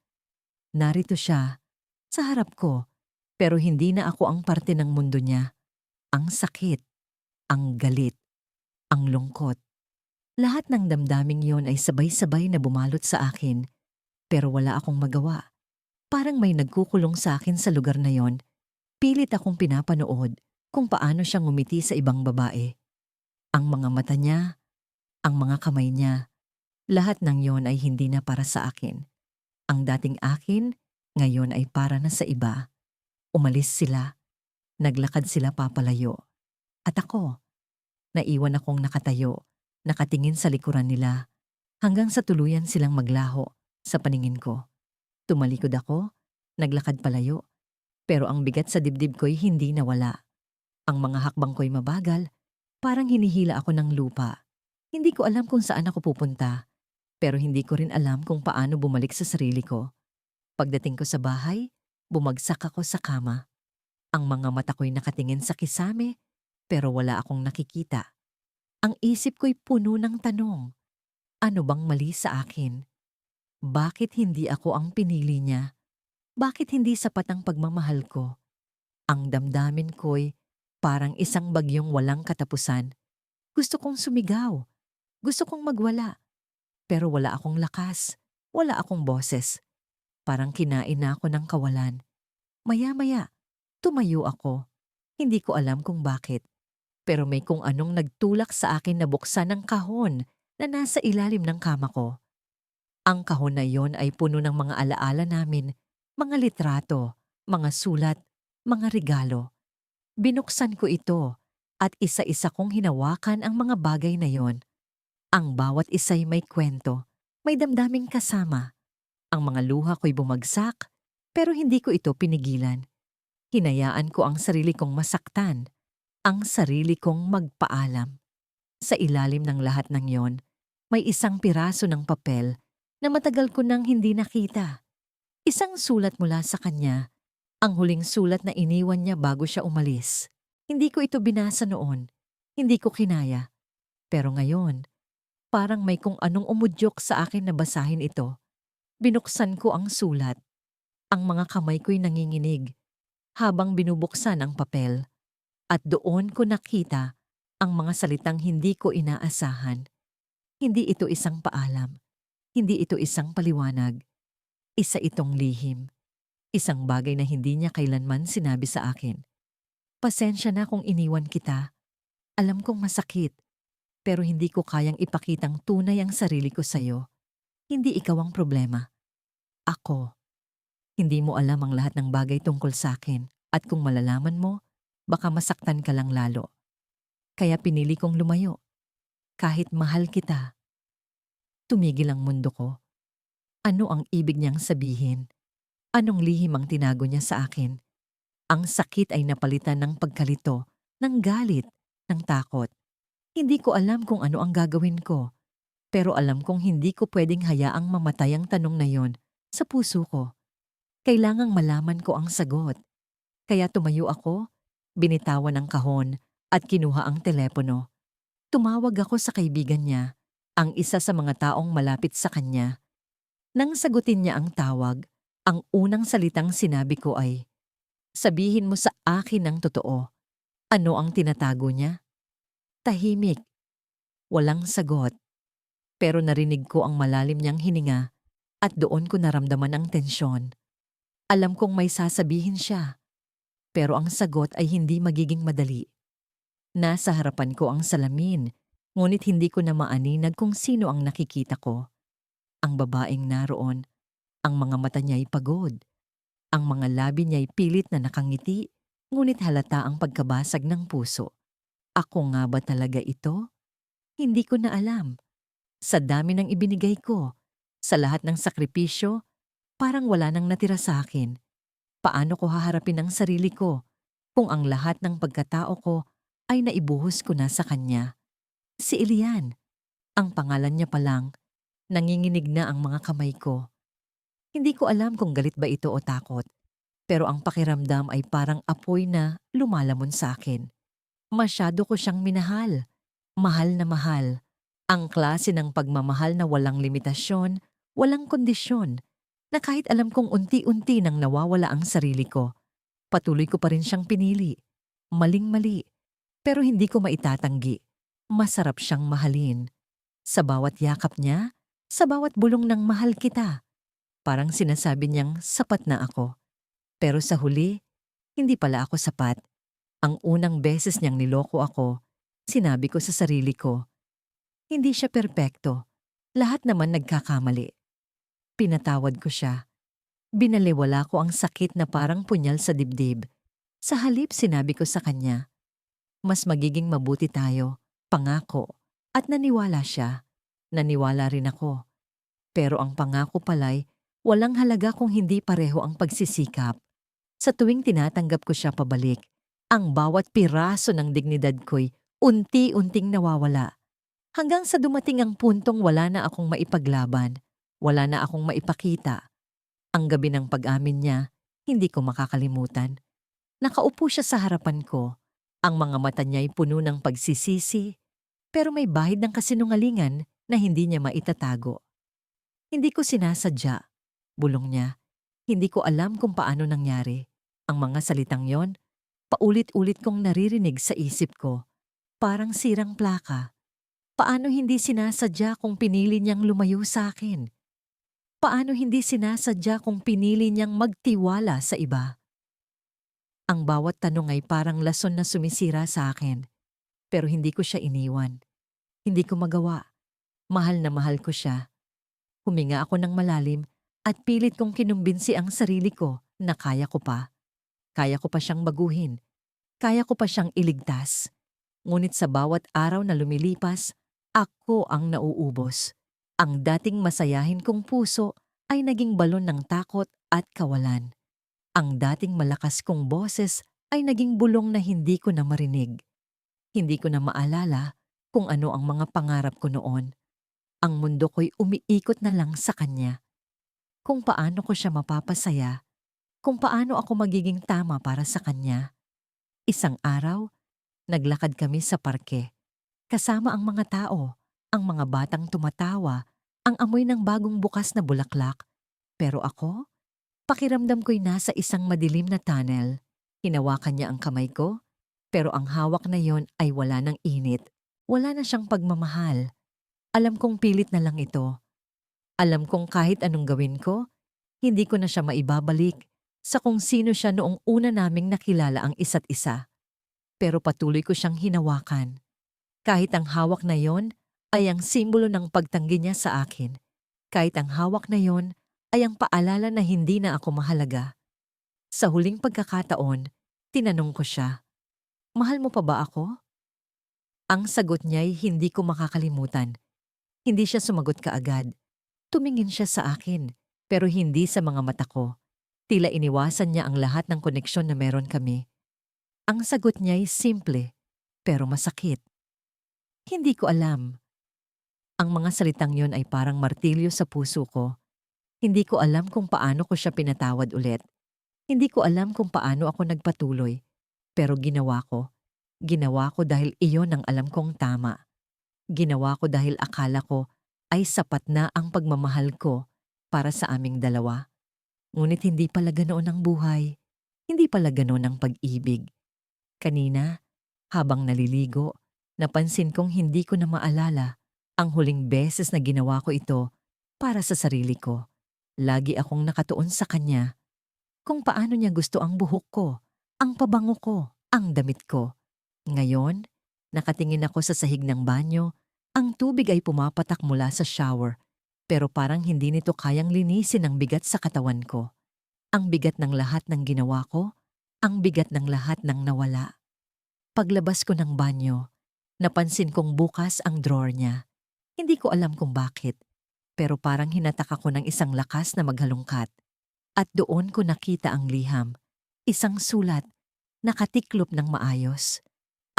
narito siya, sa harap ko, pero hindi na ako ang parte ng mundo niya. Ang sakit, ang galit, ang lungkot. Lahat ng damdaming yon ay sabay-sabay na bumalot sa akin, pero wala akong magawa. Parang may nagkukulong sa akin sa lugar na yon. Pilit akong pinapanood kung paano siya ngumiti sa ibang babae. Ang mga mata niya, ang mga kamay niya, lahat ng yon ay hindi na para sa akin. Ang dating akin, ngayon ay para na sa iba. Umalis sila, naglakad sila papalayo. At ako, naiwan akong nakatayo, nakatingin sa likuran nila, hanggang sa tuluyan silang maglaho sa paningin ko. Tumalikod ako, naglakad palayo, pero ang bigat sa dibdib ko'y hindi nawala. Ang mga hakbang ko'y mabagal, parang hinihila ako ng lupa. Hindi ko alam kung saan ako pupunta, Pero hindi ko rin alam kung paano bumalik sa sarili ko. Pagdating ko sa bahay, bumagsak ako sa kama. Ang mga mata ko'y nakatingin sa kisame, pero wala akong nakikita. Ang isip ko'y puno ng tanong. Ano bang mali sa akin? Bakit hindi ako ang pinili niya? Bakit hindi sapat ang pagmamahal ko? Ang damdamin ko'y parang isang bagyong walang katapusan. Gusto kong sumigaw. Gusto kong magwala. Pero wala akong lakas. Wala akong boses. Parang kinain na ako ng kawalan. Maya-maya, tumayo ako. Hindi ko alam kung bakit. Pero may kung anong nagtulak sa akin na buksan ang kahon na nasa ilalim ng kama ko. Ang kahon na yon ay puno ng mga alaala namin, mga litrato, mga sulat, mga regalo. Binuksan ko ito at isa-isa kong hinawakan ang mga bagay na yon. Ang bawat isa'y may kwento, may damdaming kasama. Ang mga luha ko'y bumagsak, pero hindi ko ito pinigilan. Hinayaan ko ang sarili kong masaktan, ang sarili kong magpaalam. Sa ilalim ng lahat ng yon, may isang piraso ng papel na matagal ko nang hindi nakita. Isang sulat mula sa kanya, ang huling sulat na iniwan niya bago siya umalis. Hindi ko ito binasa noon, hindi ko kinaya. Pero ngayon, parang may kung anong umudyok sa akin na basahin ito. Binuksan ko ang sulat. Ang mga kamay ko'y nanginginig habang binubuksan ang papel. At doon ko nakita ang mga salitang hindi ko inaasahan. Hindi ito isang paalam. Hindi ito isang paliwanag. Isa itong lihim. Isang bagay na hindi niya kailanman sinabi sa akin. Pasensya na kung iniwan kita. Alam kong masakit, pero hindi ko kayang ipakitang tunay ang sarili ko sa'yo. Hindi ikaw ang problema. Ako. Hindi mo alam ang lahat ng bagay tungkol sa akin at kung malalaman mo, baka masaktan ka lang lalo. Kaya pinili kong lumayo. Kahit mahal kita. Tumigil ang mundo ko. Ano ang ibig niyang sabihin? Anong lihim ang tinago niya sa akin? Ang sakit ay napalitan ng pagkalito, ng galit, ng takot. Hindi ko alam kung ano ang gagawin ko. Pero alam kong hindi ko pwedeng hayaang mamatay ang tanong na yon sa puso ko. Kailangang malaman ko ang sagot. Kaya tumayo ako, binitawan ang kahon at kinuha ang telepono. Tumawag ako sa kaibigan niya, ang isa sa mga taong malapit sa kanya. Nang sagutin niya ang tawag, ang unang salitang sinabi ko ay, "Sabihin mo sa akin ang totoo." Ano ang tinatago niya? Tahimik. Walang sagot. Pero narinig ko ang malalim niyang hininga at doon ko naramdaman ang tensyon. Alam kong may sasabihin siya, pero ang sagot ay hindi magiging madali. Nasa harapan ko ang salamin, ngunit hindi ko na maaninag kung sino ang nakikita ko. Ang babaeng naroon, ang mga mata niya'y pagod. Ang mga labi niya'y pilit na nakangiti, ngunit halata ang pagkabasag ng puso. Ako nga ba talaga ito? Hindi ko na alam. Sa dami ng ibinigay ko, sa lahat ng sakripisyo, parang wala nang natira sa akin. Paano ko haharapin ang sarili ko kung ang lahat ng pagkatao ko ay naibuhos ko na sa kanya? Si Elian, ang pangalan niya pa lang, nanginginig na ang mga kamay ko. Hindi ko alam kung galit ba ito o takot, pero ang pakiramdam ay parang apoy na lumalamon sa akin. Masyado ko siyang minahal, mahal na mahal. Ang klase ng pagmamahal na walang limitasyon, walang kondisyon, na kahit alam kong unti-unti nang nawawala ang sarili ko, patuloy ko pa rin siyang pinili. Maling-mali, pero hindi ko maitatanggi. Masarap siyang mahalin. Sa bawat yakap niya, sa bawat bulong ng mahal kita, parang sinasabi niyang sapat na ako. Pero sa huli, hindi pala ako sapat. Ang unang beses niyang niloko ako, sinabi ko sa sarili ko, hindi siya perpekto. Lahat naman nagkakamali. Pinatawad ko siya. Binaliwala ko ang sakit na parang punyal sa dibdib. Sa halip sinabi ko sa kanya, mas magiging mabuti tayo, pangako. At naniwala siya. Naniwala rin ako. Pero ang pangako pala'y walang halaga kung hindi pareho ang pagsisikap. Sa tuwing tinatanggap ko siya pabalik, ang bawat piraso ng dignidad ko'y unti-unting nawawala. Hanggang sa dumating ang puntong wala na akong maipaglaban, wala na akong maipakita. Ang gabi ng pag-amin niya, hindi ko makakalimutan. Nakaupo siya sa harapan ko. Ang mga mata niya'y puno ng pagsisisi, pero may bahid ng kasinungalingan na hindi niya maitatago. Hindi ko sinasadya, bulong niya. Hindi ko alam kung paano nangyari. Ang mga salitang yon, paulit-ulit kong naririnig sa isip ko. Parang sirang plaka. Paano hindi sinasadya kung pinili niyang lumayo sa akin? Paano hindi sinasadya kung pinili niyang magtiwala sa iba? Ang bawat tanong ay parang lason na sumisira sa akin. Pero hindi ko siya iniwan. Hindi ko magawa. Mahal na mahal ko siya. Huminga ako ng malalim at pilit kong kinumbinsi ang sarili ko na kaya ko pa. Kaya ko pa siyang baguhin. Kaya ko pa siyang iligtas. Ngunit sa bawat araw na lumilipas, ako ang nauubos. Ang dating masayahin kong puso ay naging balon ng takot at kawalan. Ang dating malakas kong boses ay naging bulong na hindi ko na marinig. Hindi ko na maalala kung ano ang mga pangarap ko noon. Ang mundo ko'y umiikot na lang sa kanya. Kung paano ko siya mapapasaya, kung paano ako magiging tama para sa kanya. Isang araw, naglakad kami sa parke. Kasama ang mga tao, ang mga batang tumatawa, ang amoy ng bagong bukas na bulaklak. Pero ako, pakiramdam ko'y nasa isang madilim na tunnel. Hinawakan niya ang kamay ko, pero ang hawak na yon ay wala ng init. Wala na siyang pagmamahal. Alam kong pilit na lang ito. Alam kong kahit anong gawin ko, hindi ko na siya maibabalik sa kung sino siya noong una naming nakilala ang isa't isa. Pero patuloy ko siyang hinawakan. Kahit ang hawak na yon ay ang simbolo ng pagtanggi niya sa akin. Kahit ang hawak na yon ay ang paalala na hindi na ako mahalaga. Sa huling pagkakataon, tinanong ko siya, "Mahal mo pa ba ako?" Ang sagot niya'y hindi ko makakalimutan. Hindi siya sumagot kaagad. Tumingin siya sa akin, pero hindi sa mga mata ko. Tila iniwasan niya ang lahat ng koneksyon na meron kami. Ang sagot niya'y simple, pero masakit. Hindi ko alam. Ang mga salitang yon ay parang martilyo sa puso ko. Hindi ko alam kung paano ko siya pinatawad ulit. Hindi ko alam kung paano ako nagpatuloy. Pero ginawa ko. Ginawa ko dahil iyon ang alam kong tama. Ginawa ko dahil akala ko ay sapat na ang pagmamahal ko para sa aming dalawa. Ngunit hindi pala ganoon ang buhay. Hindi pala ganoon ang pag-ibig. Kanina, habang naliligo, napansin kong hindi ko na maalala ang huling beses na ginawa ko ito para sa sarili ko. Lagi akong nakatuon sa kanya. Kung paano niya gusto ang buhok ko, ang pabango ko, ang damit ko. Ngayon, nakatingin ako sa sahig ng banyo. Ang tubig ay pumapatak mula sa shower, pero parang hindi nito kayang linisin ang bigat sa katawan ko. Ang bigat ng lahat ng ginawa ko, ang bigat ng lahat ng nawala. Paglabas ko ng banyo, napansin kong bukas ang drawer niya. Hindi ko alam kung bakit, pero parang hinatak ako ng isang lakas na maghalungkat. At doon ko nakita ang liham, isang sulat, nakatiklop ng maayos.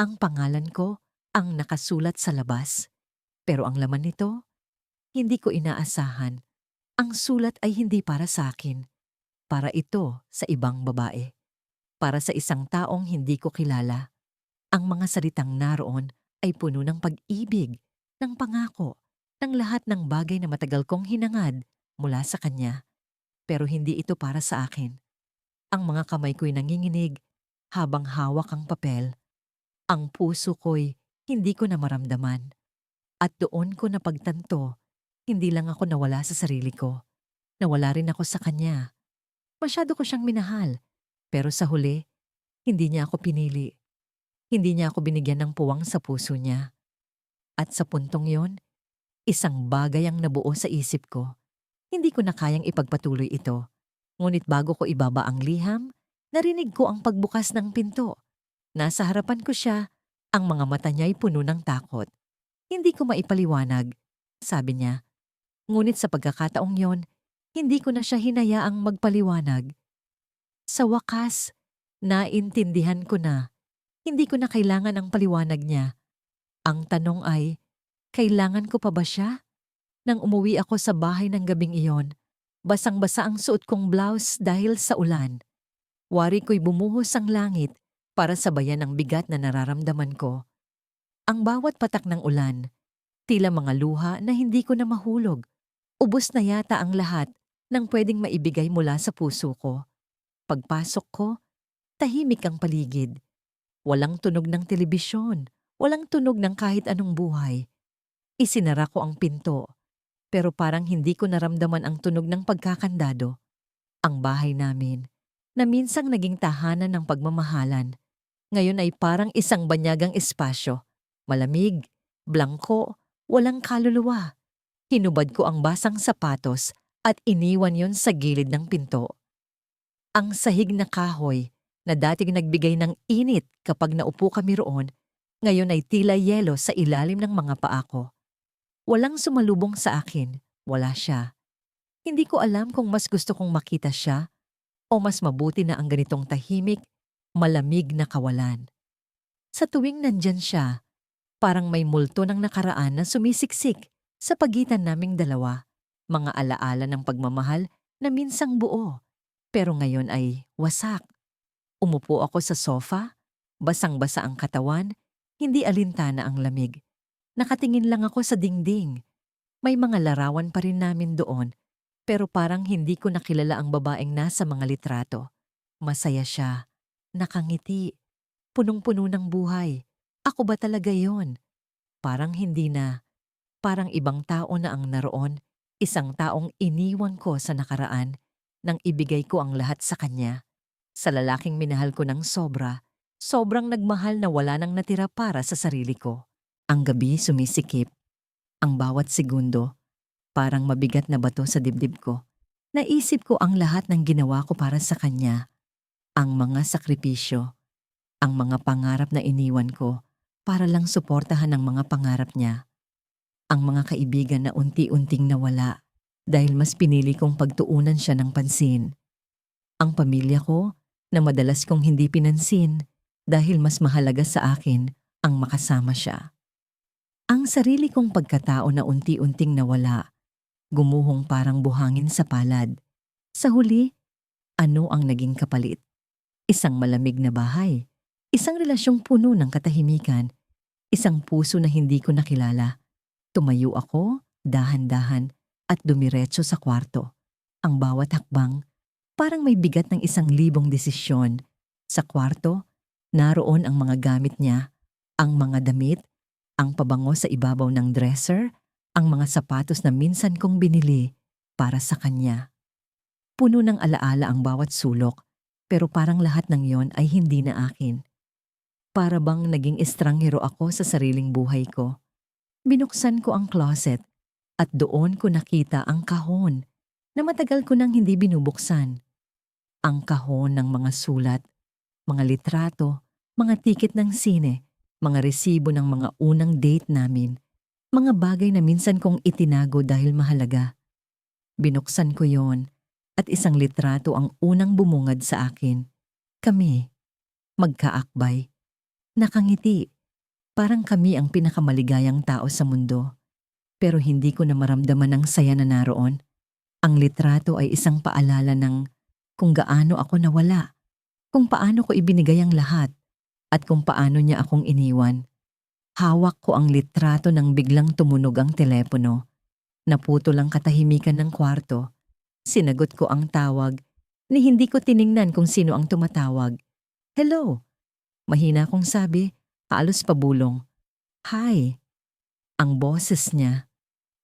Ang pangalan ko ang nakasulat sa labas. Pero ang laman nito, hindi ko inaasahan. Ang sulat ay hindi para sa akin. Para ito sa ibang babae. Para sa isang taong hindi ko kilala. Ang mga salitang naroon ay puno ng pag-ibig, ng pangako, ng lahat ng bagay na matagal kong hinangad mula sa kanya. Pero hindi ito para sa akin. Ang mga kamay ko'y nanginginig habang hawak ang papel. Ang puso ko'y hindi ko na maramdaman. At doon ko napagtanto, hindi lang ako nawala sa sarili ko. Nawala rin ako sa kanya. Masyado ko siyang minahal. Pero sa huli, hindi niya ako pinili. Hindi niya ako binigyan ng puwang sa puso niya. At sa puntong yon, isang bagay ang nabuo sa isip ko. Hindi ko na kayang ipagpatuloy ito. Ngunit bago ko ibaba ang liham, narinig ko ang pagbukas ng pinto. Nasa harapan ko siya, ang mga mata niya'y puno ng takot. Hindi ko maipaliwanag, sabi niya. Ngunit sa pagkakataong yon, hindi ko na siya hinayaang magpaliwanag. Sa wakas, naintindihan ko na. Hindi ko na kailangan ang paliwanag niya. Ang tanong ay, Kailangan ko pa ba siya? Nang umuwi ako sa bahay ng gabing iyon, basang-basa ang suot kong blouse dahil sa ulan. Wari ko'y bumuhos ang langit para sabayan ang bigat na nararamdaman ko. Ang bawat patak ng ulan, tila mga luha na hindi ko na mahulog. Ubos na yata ang lahat ng pwedeng maibigay mula sa puso ko. Pagpasok ko, tahimik ang paligid. Walang tunog ng telebisyon, walang tunog ng kahit anong buhay. Isinara ko ang pinto, pero parang hindi ko naramdaman ang tunog ng pagkakandado. Ang bahay namin, na minsang naging tahanan ng pagmamahalan, ngayon ay parang isang banyagang espasyo. Malamig, blangko, walang kaluluwa. Hinubad ko ang basang sapatos at iniwan yon sa gilid ng pinto. Ang sahig na kahoy na dating nagbigay ng init kapag naupo kami roon, ngayon ay tila yelo sa ilalim ng mga paa ko. Walang sumalubong sa akin, wala siya. Hindi ko alam kung mas gusto kong makita siya o mas mabuti na ang ganitong tahimik, malamig na kawalan. Sa tuwing nandyan siya, parang may multo ng nakaraan na sumisiksik sa pagitan naming dalawa, mga alaala ng pagmamahal na minsang buo, pero ngayon ay wasak. Umupo ako sa sofa, basang-basa ang katawan, hindi alintana ang lamig. Nakatingin lang ako sa dingding. May mga larawan pa rin namin doon, pero parang hindi ko nakilala ang babaeng nasa mga litrato. Masaya siya, nakangiti, punong-puno ng buhay. Ako ba talaga yon? Parang hindi na. Parang ibang tao na ang naroon, isang taong iniwan ko sa nakaraan nang ibigay ko ang lahat sa kanya. Sa lalaking minahal ko ng sobra, sobrang nagmahal na wala nang natira para sa sarili ko. Ang gabi sumisikip. Ang bawat segundo, parang mabigat na bato sa dibdib ko. Naisip ko ang lahat ng ginawa ko para sa kanya. Ang mga sakripisyo, ang mga pangarap na iniwan ko para lang suportahan ang mga pangarap niya. Ang mga kaibigan na unti-unting nawala dahil mas pinili kong pagtuunan siya ng pansin. Ang pamilya ko na madalas kong hindi pinansin dahil mas mahalaga sa akin ang makasama siya. Ang sarili kong pagkatao na unti-unting nawala, gumuhong parang buhangin sa palad. Sa huli, ano ang naging kapalit? Isang malamig na bahay, isang relasyong puno ng katahimikan, isang puso na hindi ko nakilala. Tumayo ako, dahan-dahan, at dumiretso sa kwarto. Ang bawat hakbang, parang may bigat ng 1,000 desisyon. Sa kwarto, naroon ang mga gamit niya, ang mga damit, ang pabango sa ibabaw ng dresser, ang mga sapatos na minsan kong binili para sa kanya. Puno ng alaala ang bawat sulok, pero parang lahat ng yon ay hindi na akin. Para bang naging estranghero ako sa sariling buhay ko. Binuksan ko ang closet at doon ko nakita ang kahon na matagal ko nang hindi binubuksan. Ang kahon ng mga sulat, mga litrato, mga tiket ng sine, mga resibo ng mga unang date namin, mga bagay na minsan kong itinago dahil mahalaga. Binuksan ko yon at isang litrato ang unang bumungad sa akin. Kami, magkaakbay, nakangiti, parang kami ang pinakamaligayang tao sa mundo. Pero hindi ko na maramdaman ang saya na naroon. Ang litrato ay isang paalala ng kung gaano ako nawala, kung paano ko ibinigay ang lahat, at kung paano niya akong iniwan. Hawak ko ang litrato nang biglang tumunog ang telepono. Naputol ang katahimikan ng kwarto. Sinagot ko ang tawag, ni hindi ko tiningnan kung sino ang tumatawag. Hello? Mahina kong sabi, halos pabulong. Hi. Ang boses niya.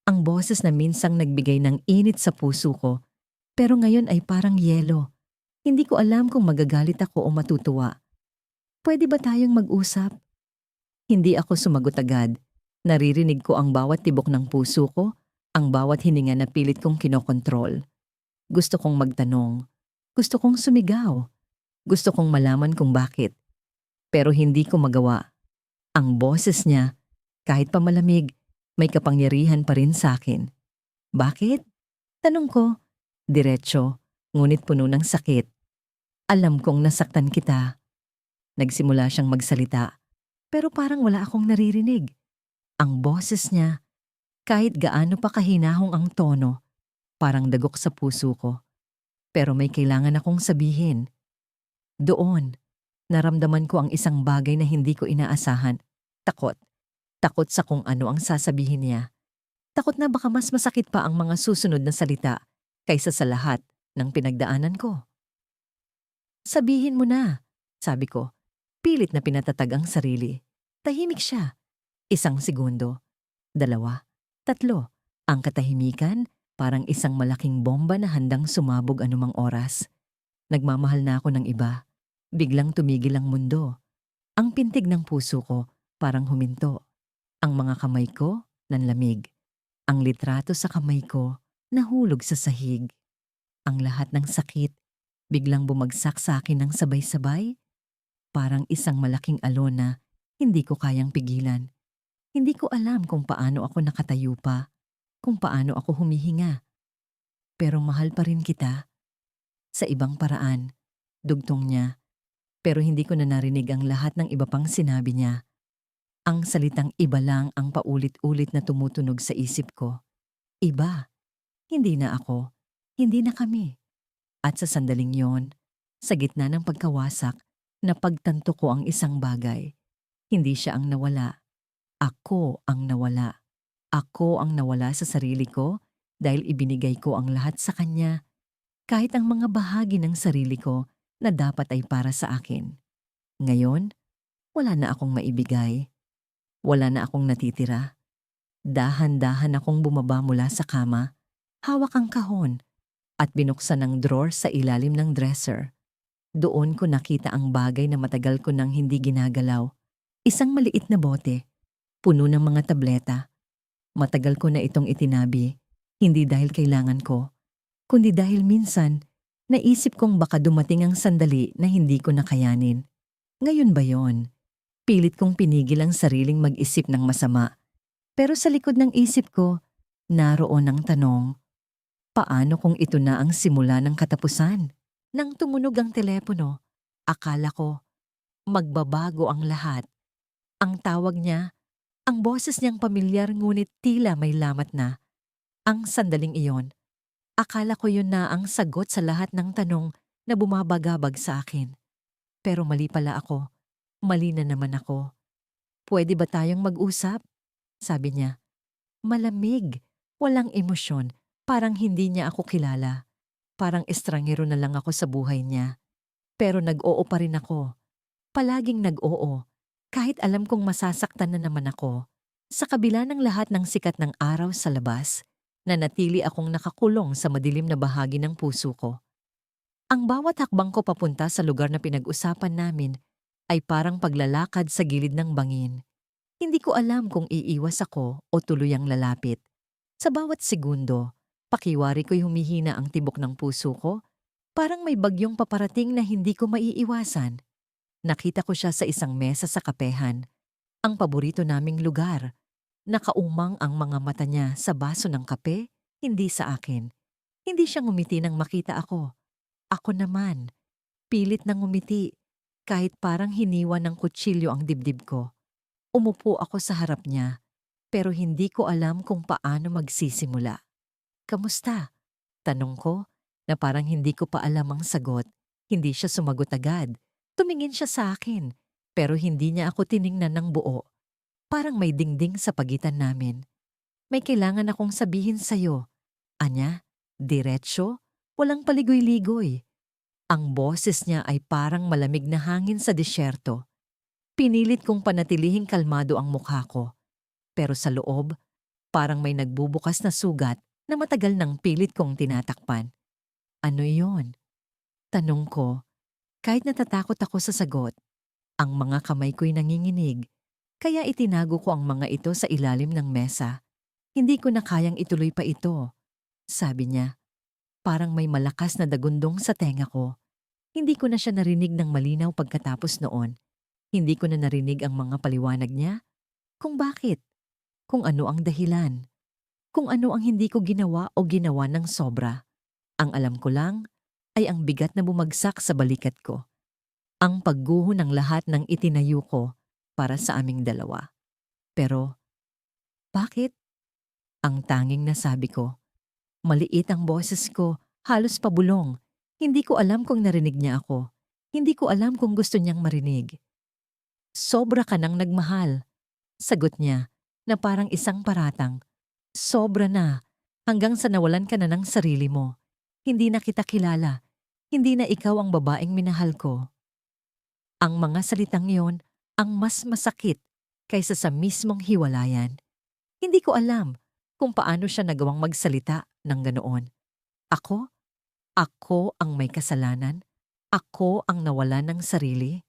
Ang boses na minsang nagbigay ng init sa puso ko, pero ngayon ay parang yelo. Hindi ko alam kung magagalit ako o matutuwa. Pwede ba tayong mag-usap? Hindi ako sumagot agad. Naririnig ko ang bawat tibok ng puso ko, ang bawat hininga na pilit kong kinokontrol. Gusto kong magtanong. Gusto kong sumigaw. Gusto kong malaman kung bakit. Pero hindi ko magawa. Ang boses niya, kahit pa malamig, may kapangyarihan pa rin sa akin. Bakit? Tanong ko. Diretso, ngunit puno ng sakit. Alam kong nasaktan kita. Nagsimula siyang magsalita, pero parang wala akong naririnig. Ang boses niya, kahit gaano pa kahinahong ang tono, parang dagok sa puso ko. Pero may kailangan akong sabihin. Doon, naramdaman ko ang isang bagay na hindi ko inaasahan. Takot. Takot sa kung ano ang sasabihin niya. Takot na baka mas masakit pa ang mga susunod na salita kaysa sa lahat ng pinagdaanan ko. Sabihin mo na, sabi ko. Pilit na pinatatag ang sarili. Tahimik siya. 1 segundo, 2, 3. Ang katahimikan, parang isang malaking bomba na handang sumabog anumang oras. Nagmamahal na ako ng iba. Biglang tumigil ang mundo. Ang pintig ng puso ko parang huminto. Ang mga kamay ko nanlamig. Ang litrato sa kamay ko nahulog sa sahig. Ang lahat ng sakit biglang bumagsak sa akin ng sabay-sabay. Parang isang malaking alon na hindi ko kayang pigilan. Hindi ko alam kung paano ako nakatayo pa, kung paano ako humihinga. Pero mahal pa rin kita. Sa ibang paraan, dugtong niya. Pero hindi ko na narinig ang lahat ng iba pang sinabi niya. Ang salitang iba lang ang paulit-ulit na tumutunog sa isip ko. Iba. Hindi na ako. Hindi na kami. At sa sandaling yon, sa gitna ng pagkawasak, napagtanto ko ang isang bagay. Hindi siya ang nawala. Ako ang nawala. Ako ang nawala sa sarili ko dahil ibinigay ko ang lahat sa kanya, kahit ang mga bahagi ng sarili ko na dapat ay para sa akin. Ngayon, wala na akong maibigay. Wala na akong natitira. Dahan-dahan akong bumaba mula sa kama, hawak ang kahon, at binuksan ang drawer sa ilalim ng dresser. Doon ko nakita ang bagay na matagal ko nang hindi ginagalaw. Isang maliit na bote, puno ng mga tableta. Matagal ko na itong itinabi, hindi dahil kailangan ko, kundi dahil minsan, naisip kong baka dumating ang sandali na hindi ko nakayanin. Ngayon ba yon? Pilit kong pinigil ang sariling mag-isip ng masama. Pero sa likod ng isip ko, naroon ang tanong, paano kung ito na ang simula ng katapusan? Nang tumunog ang telepono, akala ko, magbabago ang lahat. Ang tawag niya, ang boses niyang pamilyar ngunit tila may lamat na. Ang sandaling iyon, akala ko yun na ang sagot sa lahat ng tanong na bumabagabag sa akin. Pero mali pala ako. Mali na naman ako. Pwede ba tayong mag-usap? Sabi niya. Malamig, walang emosyon, parang hindi niya ako kilala. Parang estrangero na lang ako sa buhay niya. Pero nag-oo pa rin ako. Palaging nag-oo. Kahit alam kong masasaktan na naman ako. Sa kabila ng lahat ng sikat ng araw sa labas, nanatili akong nakakulong sa madilim na bahagi ng puso ko. Ang bawat hakbang ko papunta sa lugar na pinag-usapan namin ay parang paglalakad sa gilid ng bangin. Hindi ko alam kung iiwas ako o tuluyang lalapit. Sa bawat segundo, pakiwari ko'y humihina ang tibok ng puso ko, parang may bagyong paparating na hindi ko maiiwasan. Nakita ko siya sa isang mesa sa kapehan, ang paborito naming lugar. Nakaumang ang mga mata niya sa baso ng kape, hindi sa akin. Hindi siya ngumiti nang makita ako. Ako naman, pilit nang ngumiti, kahit parang hiniwa ng kutsilyo ang dibdib ko. Umupo ako sa harap niya, pero hindi ko alam kung paano magsisimula. Kamusta? Tanong ko, na parang hindi ko pa alam ang sagot. Hindi siya sumagot agad. Tumingin siya sa akin, pero hindi niya ako tiningnan ng buo. Parang may dingding sa pagitan namin. May kailangan akong sabihin sa'yo. Anya, diretsyo, walang paligoy-ligoy. Ang boses niya ay parang malamig na hangin sa disyerto. Pinilit kong panatilihing kalmado ang mukha ko. Pero sa loob, parang may nagbubukas na sugat na matagal nang pilit kong tinatakpan. Ano yon? Tanong ko, kahit natatakot ako sa sagot. Ang mga kamay ko'y nanginginig, kaya itinago ko ang mga ito sa ilalim ng mesa. Hindi ko na kayang ituloy pa ito, sabi niya. Parang may malakas na dagundong sa tenga ko. Hindi ko na siya narinig ng malinaw pagkatapos noon. Hindi ko na narinig ang mga paliwanag niya. Kung bakit? Kung ano ang dahilan. Kung ano ang hindi ko ginawa o ginawa ng sobra. Ang alam ko lang ay ang bigat na bumagsak sa balikat ko. Ang pagguho ng lahat ng itinayo ko para sa aming dalawa. Pero Bakit? Ang tanging nasabi ko. Maliit ang boses ko, halos pabulong. Hindi ko alam kung narinig niya ako. Hindi ko alam kung gusto niyang marinig. Sobra ka nang nagmahal. Sagot niya, na parang isang paratang. Sobra na, hanggang sa nawalan ka na ng sarili mo. Hindi na kita kilala. Hindi na ikaw ang babaeng minahal ko. Ang mga salitang yon ang mas masakit kaysa sa mismong hiwalayan. Hindi ko alam kung paano siya nagawang magsalita ng ganoon. Ako? Ako ang may kasalanan? Ako ang nawalan ng sarili?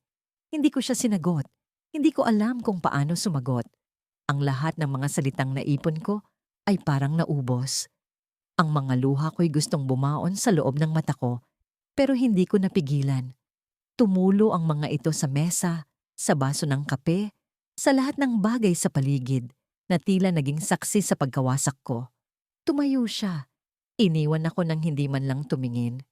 Hindi ko siya sinagot. Hindi ko alam kung paano sumagot. Ang lahat ng mga salitang naipon ko ay parang naubos. Ang mga luha ko'y gustong bumaon sa loob ng mata ko, pero hindi ko napigilan. Tumulo ang mga ito sa mesa, sa baso ng kape, sa lahat ng bagay sa paligid na tila naging saksi sa pagkawasak ko. Tumayo siya. Iniwan ako nang hindi man lang tumingin.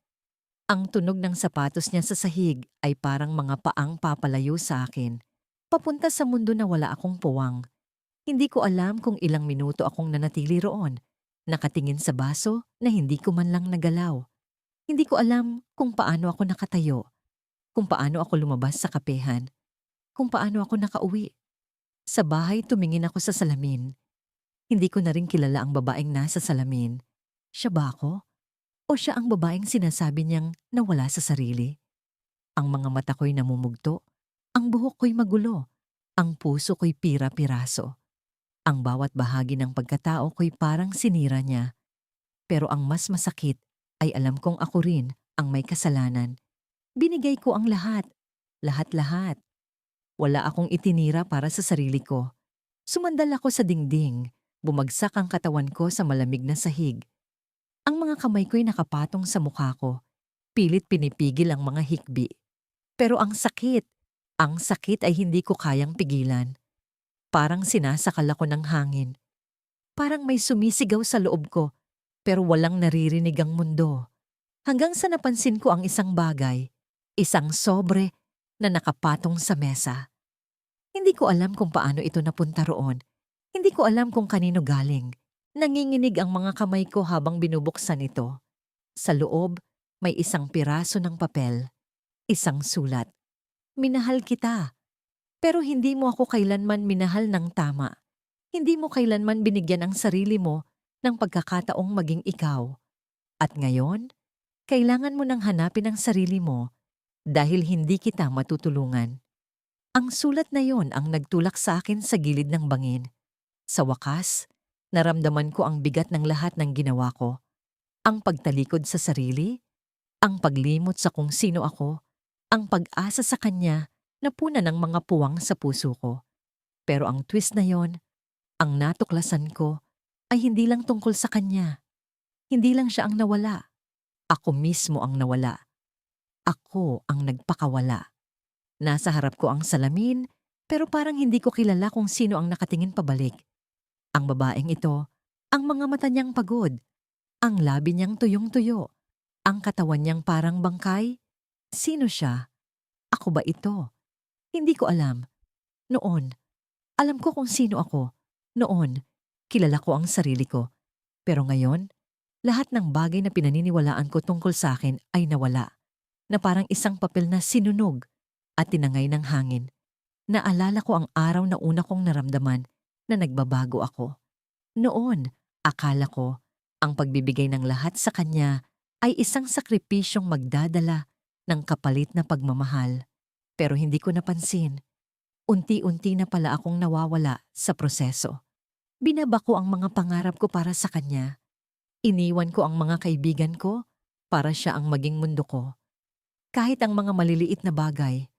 Ang tunog ng sapatos niya sa sahig ay parang mga paang papalayo sa akin. Papunta sa mundo na wala akong puwang. Hindi ko alam kung ilang minuto akong nanatili roon, nakatingin sa baso na hindi ko man lang nagalaw. Hindi ko alam kung paano ako nakatayo, kung paano ako lumabas sa kapehan, kung paano ako nakauwi. Sa bahay tumingin ako sa salamin. Hindi ko na rin kilala ang babaeng nasa salamin. Siya ba ako? O siya ang babaeng sinasabi niyang nawala sa sarili? Ang mga mata ko'y namumugto, ang buhok ko'y magulo, ang puso ko'y pira-piraso. Ang bawat bahagi ng pagkatao ko'y parang sinira niya. Pero ang mas masakit ay alam kong ako rin ang may kasalanan. Binigay ko ang lahat. Lahat-lahat. Wala akong itinira para sa sarili ko. Sumandal ako sa dingding. Bumagsak ang katawan ko sa malamig na sahig. Ang mga kamay ko'y nakapatong sa mukha ko. Pilit pinipigil ang mga hikbi. Pero ang sakit ay hindi ko kayang pigilan. Parang sinasakal ako ng hangin. Parang may sumisigaw sa loob ko, pero walang naririnig ang mundo. Hanggang sa napansin ko ang isang bagay, isang sobre na nakapatong sa mesa. Hindi ko alam kung paano ito napunta roon. Hindi ko alam kung kanino galing. Nanginginig ang mga kamay ko habang binubuksan ito. Sa loob, may isang piraso ng papel. Isang sulat. Minahal kita. Pero hindi mo ako kailanman minahal ng tama. Hindi mo kailanman binigyan ang sarili mo ng pagkakataong maging ikaw. At ngayon, kailangan mo nang hanapin ang sarili mo dahil hindi kita matutulungan. Ang sulat na yon ang nagtulak sa akin sa gilid ng bangin. Sa wakas, naramdaman ko ang bigat ng lahat ng ginawa ko. Ang pagtalikod sa sarili, ang paglimot sa kung sino ako, ang pag-asa sa kanya na puna ng mga puwang sa puso ko. Pero ang twist na yon, ang natuklasan ko, ay hindi lang tungkol sa kanya. Hindi lang siya ang nawala. Ako mismo ang nawala. Ako ang nagpakawala. Nasa harap ko ang salamin, pero parang hindi ko kilala kung sino ang nakatingin pabalik. Ang babaeng ito, ang mga mata niyang pagod, ang labi niyang tuyong-tuyo, ang katawan niyang parang bangkay. Sino siya? Ako ba ito? Hindi ko alam. Noon, alam ko kung sino ako. Noon, kilala ko ang sarili ko. Pero ngayon, lahat ng bagay na pinaniniwalaan ko tungkol sa akin ay nawala. Na parang isang papel na sinunog at tinangay ng hangin. Naalala ko ang araw na una kong naramdaman na nagbabago ako. Noon, akala ko, ang pagbibigay ng lahat sa kanya ay isang sakripisyong magdadala ng kapalit na pagmamahal. Pero hindi ko napansin. Unti-unti na pala akong nawawala sa proseso. Binaba ko ang mga pangarap ko para sa kanya. Iniwan ko ang mga kaibigan ko para siya ang maging mundo ko. Kahit ang mga maliliit na bagay,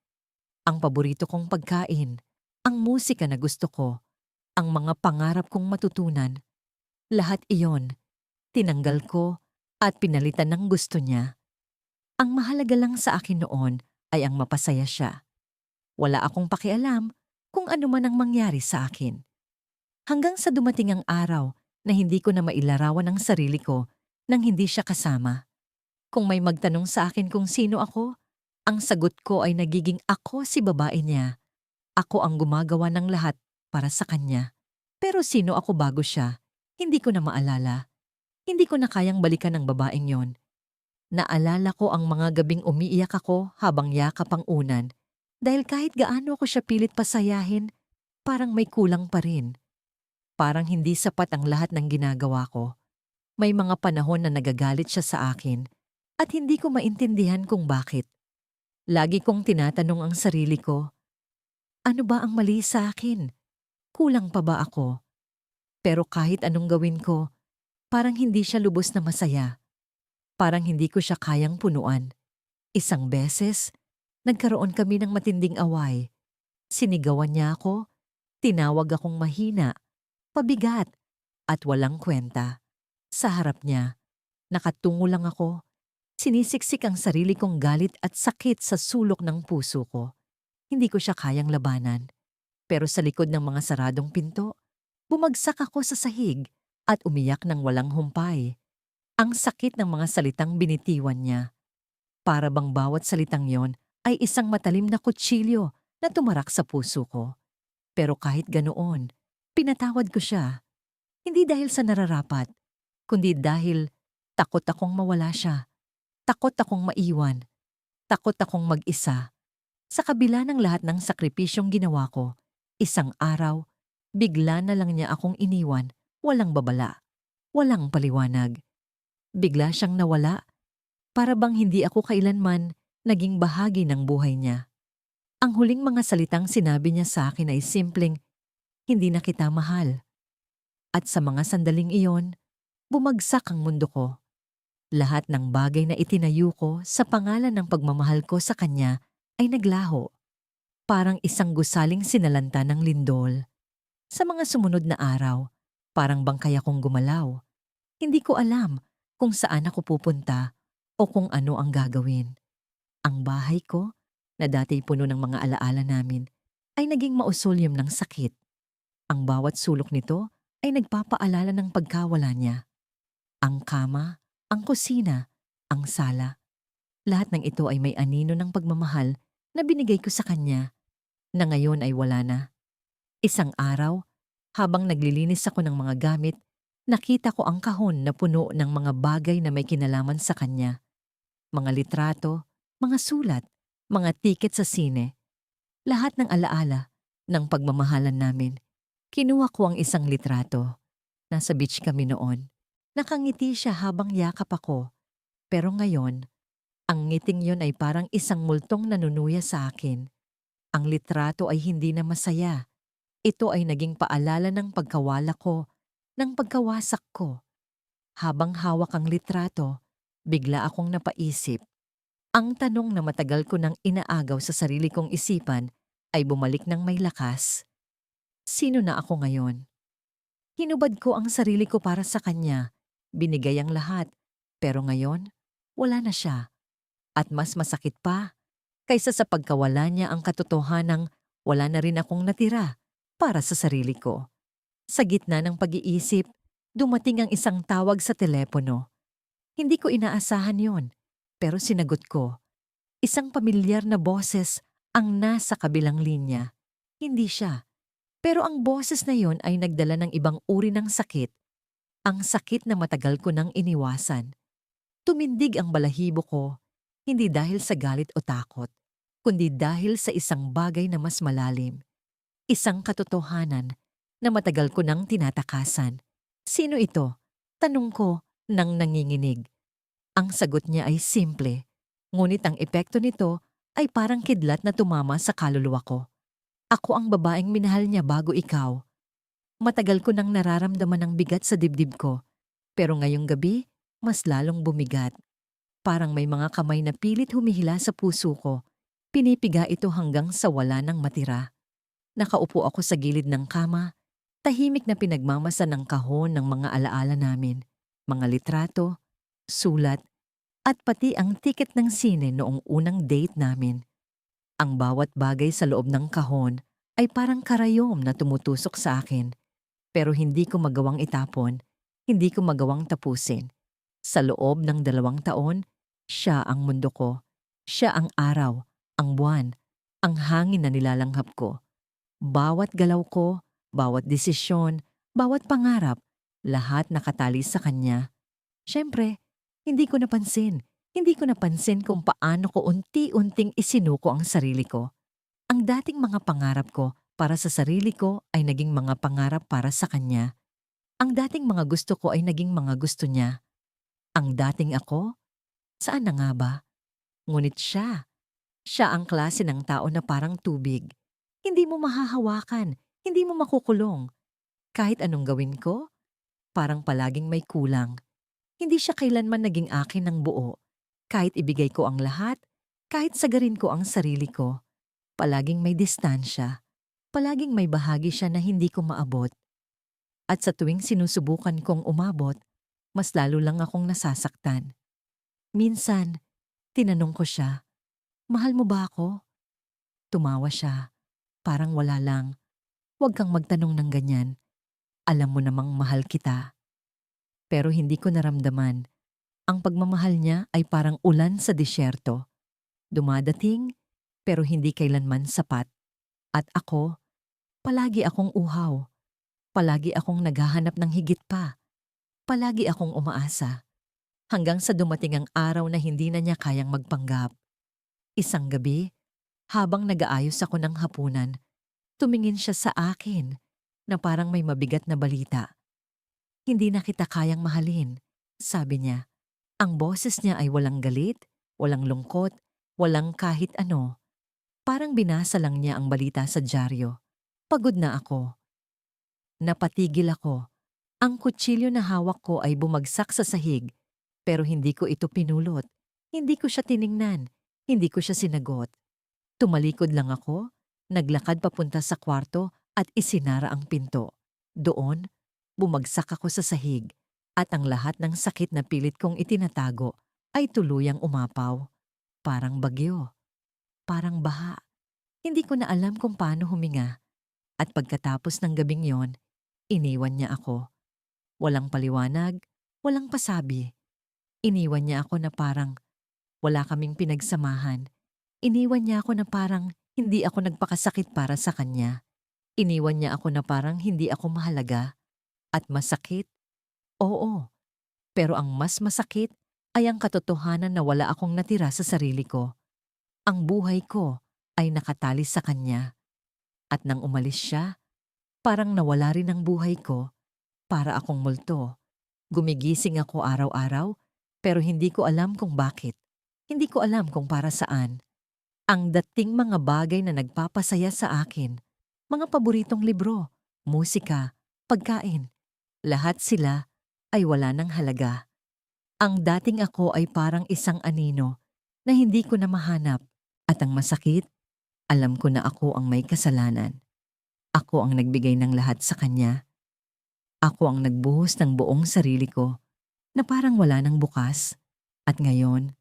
ang paborito kong pagkain, ang musika na gusto ko, ang mga pangarap kong matutunan, lahat iyon, tinanggal ko at pinalitan ng gusto niya. Ang mahalaga lang sa akin noon ay ang mapasaya siya. Wala akong pakialam kung ano man ang mangyari sa akin. Hanggang sa dumating ang araw na hindi ko na mailarawan ang sarili ko nang hindi siya kasama. Kung may magtanong sa akin kung sino ako, ang sagot ko ay nagiging ako si babae niya. Ako ang gumagawa ng lahat para sa kanya. Pero sino ako bago siya? Hindi ko na maalala. Hindi ko na kayang balikan ang babaeng yon. Naalala ko ang mga gabing umiiyak ako habang yakap ang unan. Dahil kahit gaano ako siya pilit pasayahin, parang may kulang pa rin. Parang hindi sapat ang lahat ng ginagawa ko. May mga panahon na nagagalit siya sa akin at hindi ko maintindihan kung bakit. Lagi kong tinatanong ang sarili ko, ano ba ang mali sa akin? Kulang pa ba ako? Pero kahit anong gawin ko, parang hindi siya lubos na masaya. Parang hindi ko siya kayang punuan. Isang beses, nagkaroon kami ng matinding away. Sinigawan niya ako, tinawag akong mahina, pabigat, at walang kwenta. Sa harap niya, nakatungo lang ako. Sinisiksik ang sarili kong galit at sakit sa sulok ng puso ko. Hindi ko siya kayang labanan. Pero sa likod ng mga saradong pinto, bumagsak ako sa sahig at umiyak ng walang humpay. Ang sakit ng mga salitang binitiwan niya. Para bang bawat salitang yon ay isang matalim na kutsilyo na tumarak sa puso ko. Pero kahit ganoon, pinatawad ko siya. Hindi dahil sa nararapat, kundi dahil takot akong mawala siya. Takot akong maiwan. Takot akong mag-isa. Sa kabila ng lahat ng sakripisyong ginawa ko, isang araw, bigla na lang niya akong iniwan, walang babala, walang paliwanag. Bigla siyang nawala, para bang hindi ako kailanman naging bahagi ng buhay niya. Ang huling mga salitang sinabi niya sa akin ay simpleng, hindi na kita mahal. At sa mga sandaling iyon, bumagsak ang mundo ko. Lahat ng bagay na itinayo ko sa pangalan ng pagmamahal ko sa kanya ay naglaho. Parang isang gusaling sinalanta ng lindol. Sa mga sumunod na araw, parang bangkay akong gumalaw. Hindi ko alam kung saan ako pupunta o kung ano ang gagawin. Ang bahay ko, na dati puno ng mga alaala namin, ay naging mausoleum ng sakit. Ang bawat sulok nito ay nagpapaalala ng pagkawala niya. Ang kama, ang kusina, ang sala. Lahat ng ito ay may anino ng pagmamahal na binigay ko sa kanya, na ngayon ay wala na. Isang araw, habang naglilinis ako ng mga gamit, nakita ko ang kahon na puno ng mga bagay na may kinalaman sa kanya. Mga litrato, mga sulat, mga tiket sa sine. Lahat ng alaala ng pagmamahalan namin. Kinuha ko ang isang litrato. Nasa beach kami noon. Nakangiti siya habang yakap ako. Pero ngayon, ang ngiting yon ay parang isang multong nanunuya sa akin. Ang litrato ay hindi na masaya. Ito ay naging paalala ng pagkawala ko, ng pagkawasak ko. Habang hawak ang litrato, bigla akong napaisip. Ang tanong na matagal ko nang inaagaw sa sarili kong isipan ay bumalik ng may lakas. Sino na ako ngayon? Hinubad ko ang sarili ko para sa kanya. Binigay ang lahat. Pero ngayon, wala na siya. At mas masakit pa, kaysa sa pagkawala niya ang katotohanang wala na rin akong natira para sa sarili ko. Sa gitna ng pag-iisip, dumating ang isang tawag sa telepono. Hindi ko inaasahan yon, pero sinagot ko. Isang pamilyar na boses ang nasa kabilang linya. Hindi siya. Pero ang boses na yon ay nagdala ng ibang uri ng sakit. Ang sakit na matagal ko nang iniwasan. Tumindig ang balahibo ko, hindi dahil sa galit o takot, kundi dahil sa isang bagay na mas malalim. Isang katotohanan na matagal ko nang tinatakasan. Sino ito? Tanong ko nang nanginginig. Ang sagot niya ay simple, ngunit ang epekto nito ay parang kidlat na tumama sa kaluluwa ko. Ako ang babaeng minahal niya bago ikaw. Matagal ko nang nararamdaman ang bigat sa dibdib ko, pero ngayong gabi, mas lalong bumigat. Parang may mga kamay na pilit humihila sa puso ko. Pinipiga ito hanggang sa wala nang matira. Nakaupo ako sa gilid ng kama, tahimik na pinagmamasa ng kahon ng mga alaala namin, mga litrato, sulat, at pati ang tiket ng sine noong unang date namin. Ang bawat bagay sa loob ng kahon ay parang karayom na tumutusok sa akin. Pero hindi ko magawang itapon, hindi ko magawang tapusin. Sa loob ng 2 taon, siya ang mundo ko. Siya ang araw, ang buwan, ang hangin na nilalanghap ko. Bawat galaw ko, bawat desisyon, Bawat pangarap, lahat nakatali sa kanya. Siyempre, hindi ko napansin. Hindi ko napansin kung paano ko unti-unting isinuko ang sarili ko. Ang dating mga pangarap ko para sa sarili ko ay naging mga pangarap para sa kanya. Ang dating mga gusto ko ay naging mga gusto niya. Ang dating ako, saan na nga ba? Ngunit siya ang klase ng tao na parang tubig. Hindi mo mahahawakan, hindi mo makukulong. Kahit anong gawin ko, parang palaging may kulang. Hindi siya kailanman naging akin ng buo. Kahit ibigay ko ang lahat, kahit sagarin ko ang sarili ko, palaging may distansya. Palaging may bahagi siya na hindi ko maabot. At sa tuwing sinusubukan kong umabot, mas lalo lang akong nasasaktan. Minsan, tinanong ko siya, "Mahal mo ba ako?" Tumawa siya, parang wala lang. "Huwag kang magtanong ng ganyan. Alam mo namang mahal kita." Pero hindi ko naramdaman. Ang pagmamahal niya ay parang ulan sa disyerto. Dumadating, pero hindi kailanman sapat. At ako, palagi akong uhaw. Palagi akong naghahanap ng higit pa. Palagi akong umaasa. Hanggang sa dumating ang araw na hindi na niya kayang magpanggap. Isang gabi, habang nag-aayos ako ng hapunan, tumingin siya sa akin na parang may mabigat na balita. "Hindi na kita kayang mahalin," sabi niya. Ang boses niya ay walang galit, walang lungkot, walang kahit ano. Parang binasa lang niya ang balita sa dyaryo. Pagod na ako. Napatigil ako. Ang kutsilyo na hawak ko ay bumagsak sa sahig, pero hindi ko ito pinulot. Hindi ko siya tiningnan. Hindi ko siya sinagot. Tumalikod lang ako, naglakad papunta sa kwarto at isinara ang pinto. Doon, bumagsak ako sa sahig at ang lahat ng sakit na pilit kong itinatago ay tuluyang umapaw. Parang bagyo, parang baha. Hindi ko na alam kung paano huminga. At pagkatapos ng gabing yon, iniwan niya ako. Walang paliwanag, walang pasabi. Iniwan niya ako na parang wala kaming pinagsamahan. Iniwan niya ako na parang hindi ako nagpakasakit para sa kanya. Iniwan niya ako na parang hindi ako mahalaga. At masakit? Oo. Pero ang mas masakit ay ang katotohanan na wala akong natira sa sarili ko. Ang buhay ko ay nakatali sa kanya. At nang umalis siya, parang nawala rin ang buhay ko. Para akong multo. Gumigising ako araw-araw, pero hindi ko alam kung bakit. Hindi ko alam kung para saan. Ang dating mga bagay na nagpapasaya sa akin, mga paboritong libro, musika, pagkain, lahat sila ay wala ng halaga. Ang dating ako ay parang isang anino na hindi ko na mahanap at ang masakit, alam ko na ako ang may kasalanan. Ako ang nagbigay ng lahat sa kanya. Ako ang nagbuhos ng buong sarili ko na parang wala ng bukas at ngayon,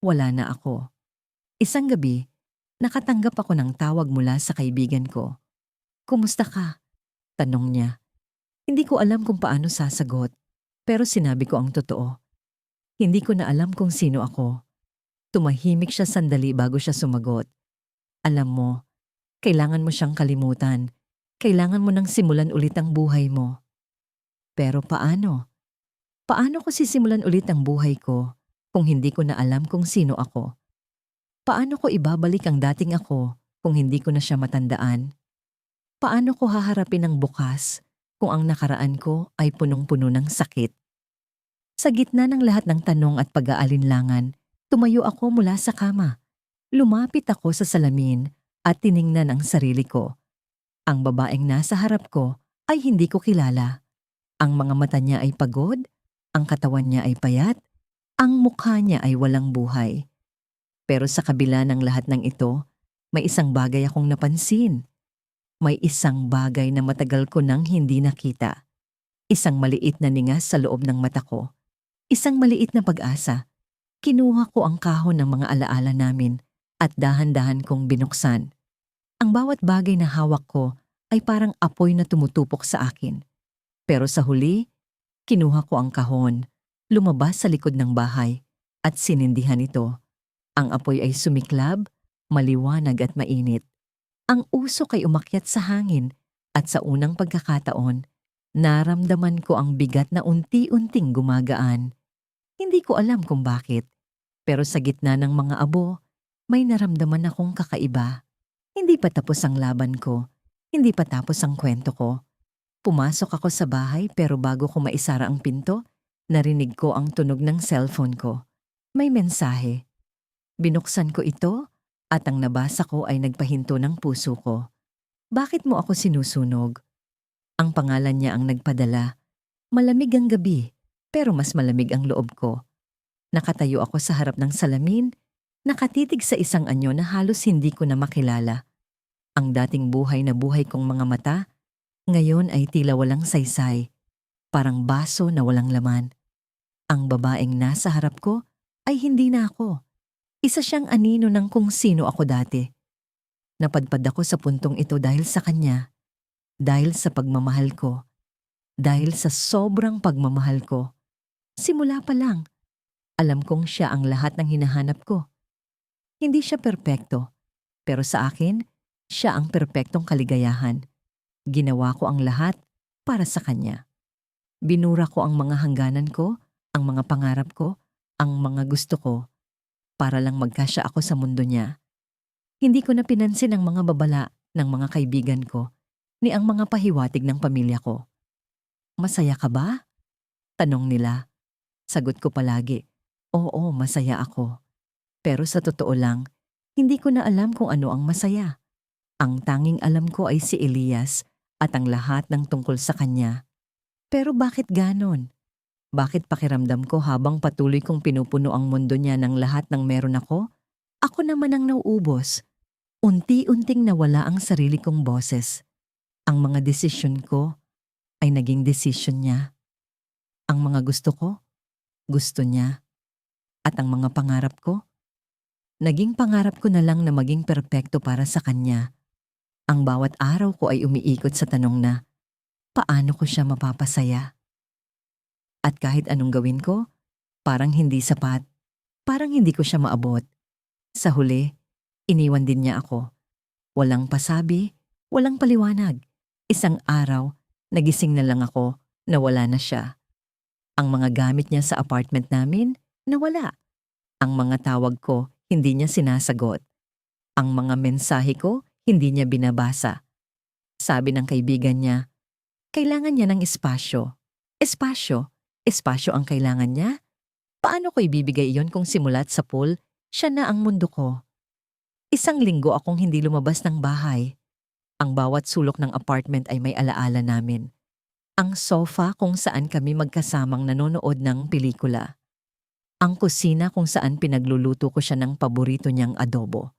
wala na ako. Isang gabi, nakatanggap ako ng tawag mula sa kaibigan ko. "Kumusta ka?" tanong niya. Hindi ko alam kung paano sasagot, pero sinabi ko ang totoo. Hindi ko na alam kung sino ako. Tumahimik siya sandali bago siya sumagot. "Alam mo, kailangan mo siyang kalimutan. Kailangan mo nang simulan ulit ang buhay mo." Pero paano? Paano ko sisimulan ulit ang buhay ko kung hindi ko na alam kung sino ako? Paano ko ibabalik ang dating ako kung hindi ko na siya matandaan? Paano ko haharapin ang bukas kung ang nakaraan ko ay punong-puno ng sakit? Sa gitna ng lahat ng tanong at pag-aalinlangan, tumayo ako mula sa kama. Lumapit ako sa salamin at tiningnan ang sarili ko. Ang babaeng nasa harap ko ay hindi ko kilala. Ang mga mata niya ay pagod, ang katawan niya ay payat, ang mukha niya ay walang buhay. Pero sa kabila ng lahat ng ito, may isang bagay akong napansin. May isang bagay na matagal ko nang hindi nakita. Isang maliit na ningas sa loob ng mata ko. Isang maliit na pag-asa. Kinuha ko ang kahon ng mga alaala namin at dahan-dahan kong binuksan. Ang bawat bagay na hawak ko ay parang apoy na tumutupok sa akin. Pero sa huli, kinuha ko ang kahon, lumabas sa likod ng bahay at sinindihan ito. Ang apoy ay sumiklab, maliwanag at mainit. Ang usok ay umakyat sa hangin at sa unang pagkakataon, Naramdaman ko ang bigat na unti-unting gumagaan. Hindi ko alam kung bakit, pero sa gitna ng mga abo, may naramdaman akong kakaiba. Hindi pa tapos ang laban ko. Hindi pa tapos ang kwento ko. Pumasok ako sa bahay pero bago ko maisara ang pinto, narinig ko ang tunog ng cellphone ko. May mensahe. Binuksan ko ito at ang nabasa ko ay nagpahinto ng puso ko. Bakit mo ako sinusunog? Ang pangalan niya ang nagpadala. Malamig ang gabi, pero mas malamig ang loob ko. Nakatayo ako sa harap ng salamin, nakatitig sa isang anyo na halos hindi ko na makilala. Ang dating buhay na buhay kong mga mata, ngayon ay tila walang saysay, parang baso na walang laman. Ang babaeng nasa harap ko ay hindi na ako. Isa siyang anino ng kung sino ako dati. Napadpad ako sa puntong ito dahil sa kanya, dahil sa pagmamahal ko, dahil sa sobrang pagmamahal ko. Simula pa lang, alam kong siya ang lahat ng hinahanap ko. Hindi siya perpekto, pero sa akin, siya ang perpektong kaligayahan. Ginawa ko ang lahat para sa kanya. Binura ko ang mga hangganan ko, ang mga pangarap ko, ang mga gusto ko, para lang magkasya ako sa mundo niya. Hindi ko na pinansin ang mga babala ng mga kaibigan ko, ni ang mga pahiwatig ng pamilya ko. Masaya ka ba? Tanong nila. Sagot ko palagi, oo, masaya ako. Pero sa totoo lang, hindi ko na alam kung ano ang masaya. Ang tanging alam ko ay si Elias at ang lahat ng tungkol sa kanya. Pero bakit ganon? Bakit pakiramdam ko habang patuloy kong pinupuno ang mundo niya ng lahat ng meron ako? Ako naman ang nauubos. Unti-unting nawala ang sarili kong boses. Ang mga desisyon ko ay naging desisyon niya. Ang mga gusto ko, gusto niya. At ang mga pangarap ko, naging pangarap ko na lang na maging perpekto para sa kanya. Ang bawat araw ko ay umiikot sa tanong na, paano ko siya mapapasaya? At kahit anong gawin ko, parang hindi sapat. Parang hindi ko siya maabot. Sa huli, iniwan din niya ako. Walang pasabi, walang paliwanag. Isang araw, nagising na lang ako na wala na siya. Ang mga gamit niya sa apartment namin, nawala. Ang mga tawag ko, hindi niya sinasagot. Ang mga mensahe ko, hindi niya binabasa. Sabi ng kaibigan niya, kailangan niya ng espasyo. Espasyo? Espasyo ang kailangan niya? Paano ko ibibigay iyon kung simulat sa pool, siya na ang mundo ko? Isang linggo akong hindi lumabas ng bahay. Ang bawat sulok ng apartment ay may alaala namin. Ang sofa kung saan kami magkasamang nanonood ng pelikula. Ang kusina kung saan pinagluluto ko siya ng paborito niyang adobo.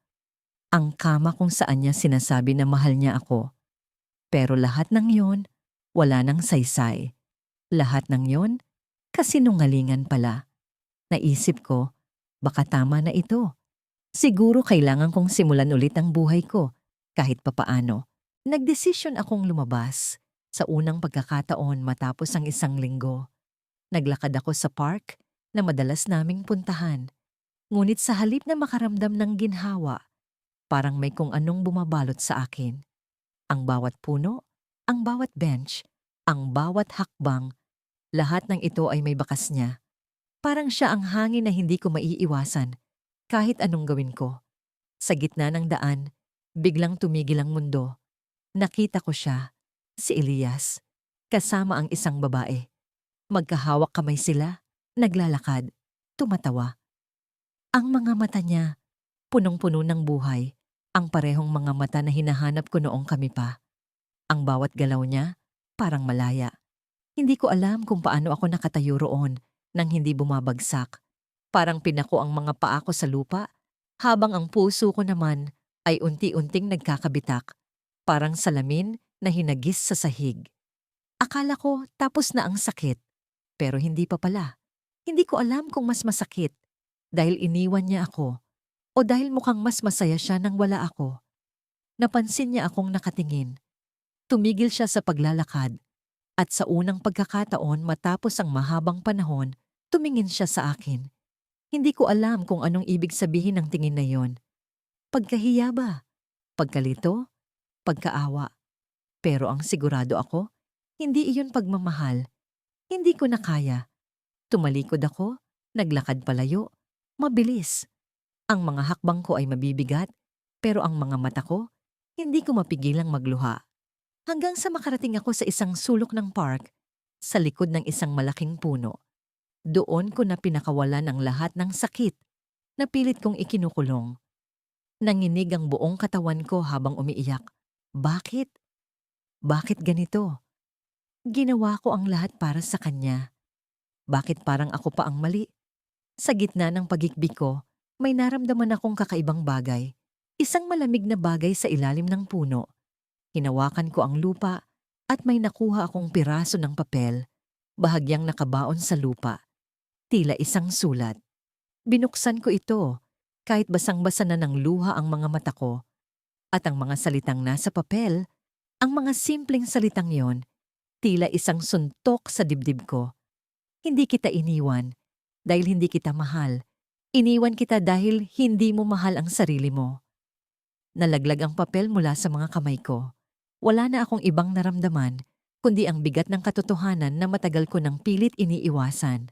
Ang kama kung saan niya sinasabi na mahal niya ako. Pero lahat ng yon, wala nang saysay. Lahat ng yon, kasinungalingan pala. Naisip ko, baka tama na ito. Siguro kailangan kong simulan ulit ang buhay ko, kahit papaano. Nagdesisyon akong lumabas. Sa unang pagkakataon matapos ang isang linggo. Naglakad ako sa park na madalas naming puntahan. Ngunit sa halip na makaramdam ng ginhawa, parang may kung anong bumabalot sa akin. Ang bawat puno, ang bawat bench, ang bawat hakbang, lahat ng ito ay may bakas niya. Parang siya ang hangin na hindi ko maiiwasan, kahit anong gawin ko. Sa gitna ng daan, biglang tumigil ang mundo. Nakita ko siya, si Elias, kasama ang isang babae. Magkahawak kamay sila, naglalakad, tumatawa. Ang mga mata niya, punong-puno ng buhay, ang parehong mga mata na hinahanap ko noong kami pa. Ang bawat galaw niya, parang malaya. Hindi ko alam kung paano ako nakatayo roon nang hindi bumabagsak. Parang pinako ang mga paa ko sa lupa, habang ang puso ko naman ay unti-unting nagkakabitak. Parang salamin na hinagis sa sahig. Akala ko tapos na ang sakit, pero hindi pa pala. Hindi ko alam kung mas masakit dahil iniwan niya ako o dahil mukhang mas masaya siya nang wala ako. Napansin niya akong nakatingin. Tumigil siya sa paglalakad at sa unang pagkakataon matapos ang mahabang panahon, tumingin siya sa akin. Hindi ko alam kung anong ibig sabihin ng tingin na yon. Pagkahiya ba? Pagkalito? Pagkaawa? Pero ang sigurado ako, Hindi iyon pagmamahal. Hindi ko na kaya. Tumalikod ako, naglakad palayo, mabilis. Ang mga hakbang ko ay mabibigat, pero ang mga mata ko, hindi ko mapigilang magluha. Hanggang sa makarating ako sa isang sulok ng park, sa likod ng isang malaking puno. Doon ko na pinakawalan ang lahat ng sakit na pilit kong ikinukulong. Nanginig ang buong katawan ko habang umiiyak. Bakit? Bakit ganito? Ginawa ko ang lahat para sa kanya. Bakit parang ako pa ang mali? Sa gitna ng pagikbik ko, may naramdaman akong kakaibang bagay. Isang malamig na bagay sa ilalim ng puno. Hinawakan ko ang lupa at may nakuha akong piraso ng papel, bahagyang nakabaon sa lupa. Tila isang sulat. Binuksan ko ito, kahit basang-basa na ng luha ang mga mata ko. At ang mga salitang nasa papel, ang mga simpleng salitang yon, tila isang suntok sa dibdib ko. Hindi kita iniwan dahil hindi kita mahal. Iniwan kita dahil hindi mo mahal ang sarili mo. Nalaglag ang papel mula sa mga kamay ko. Wala na akong ibang naramdaman, kundi ang bigat ng katotohanan na matagal ko nang pilit iniiwasan.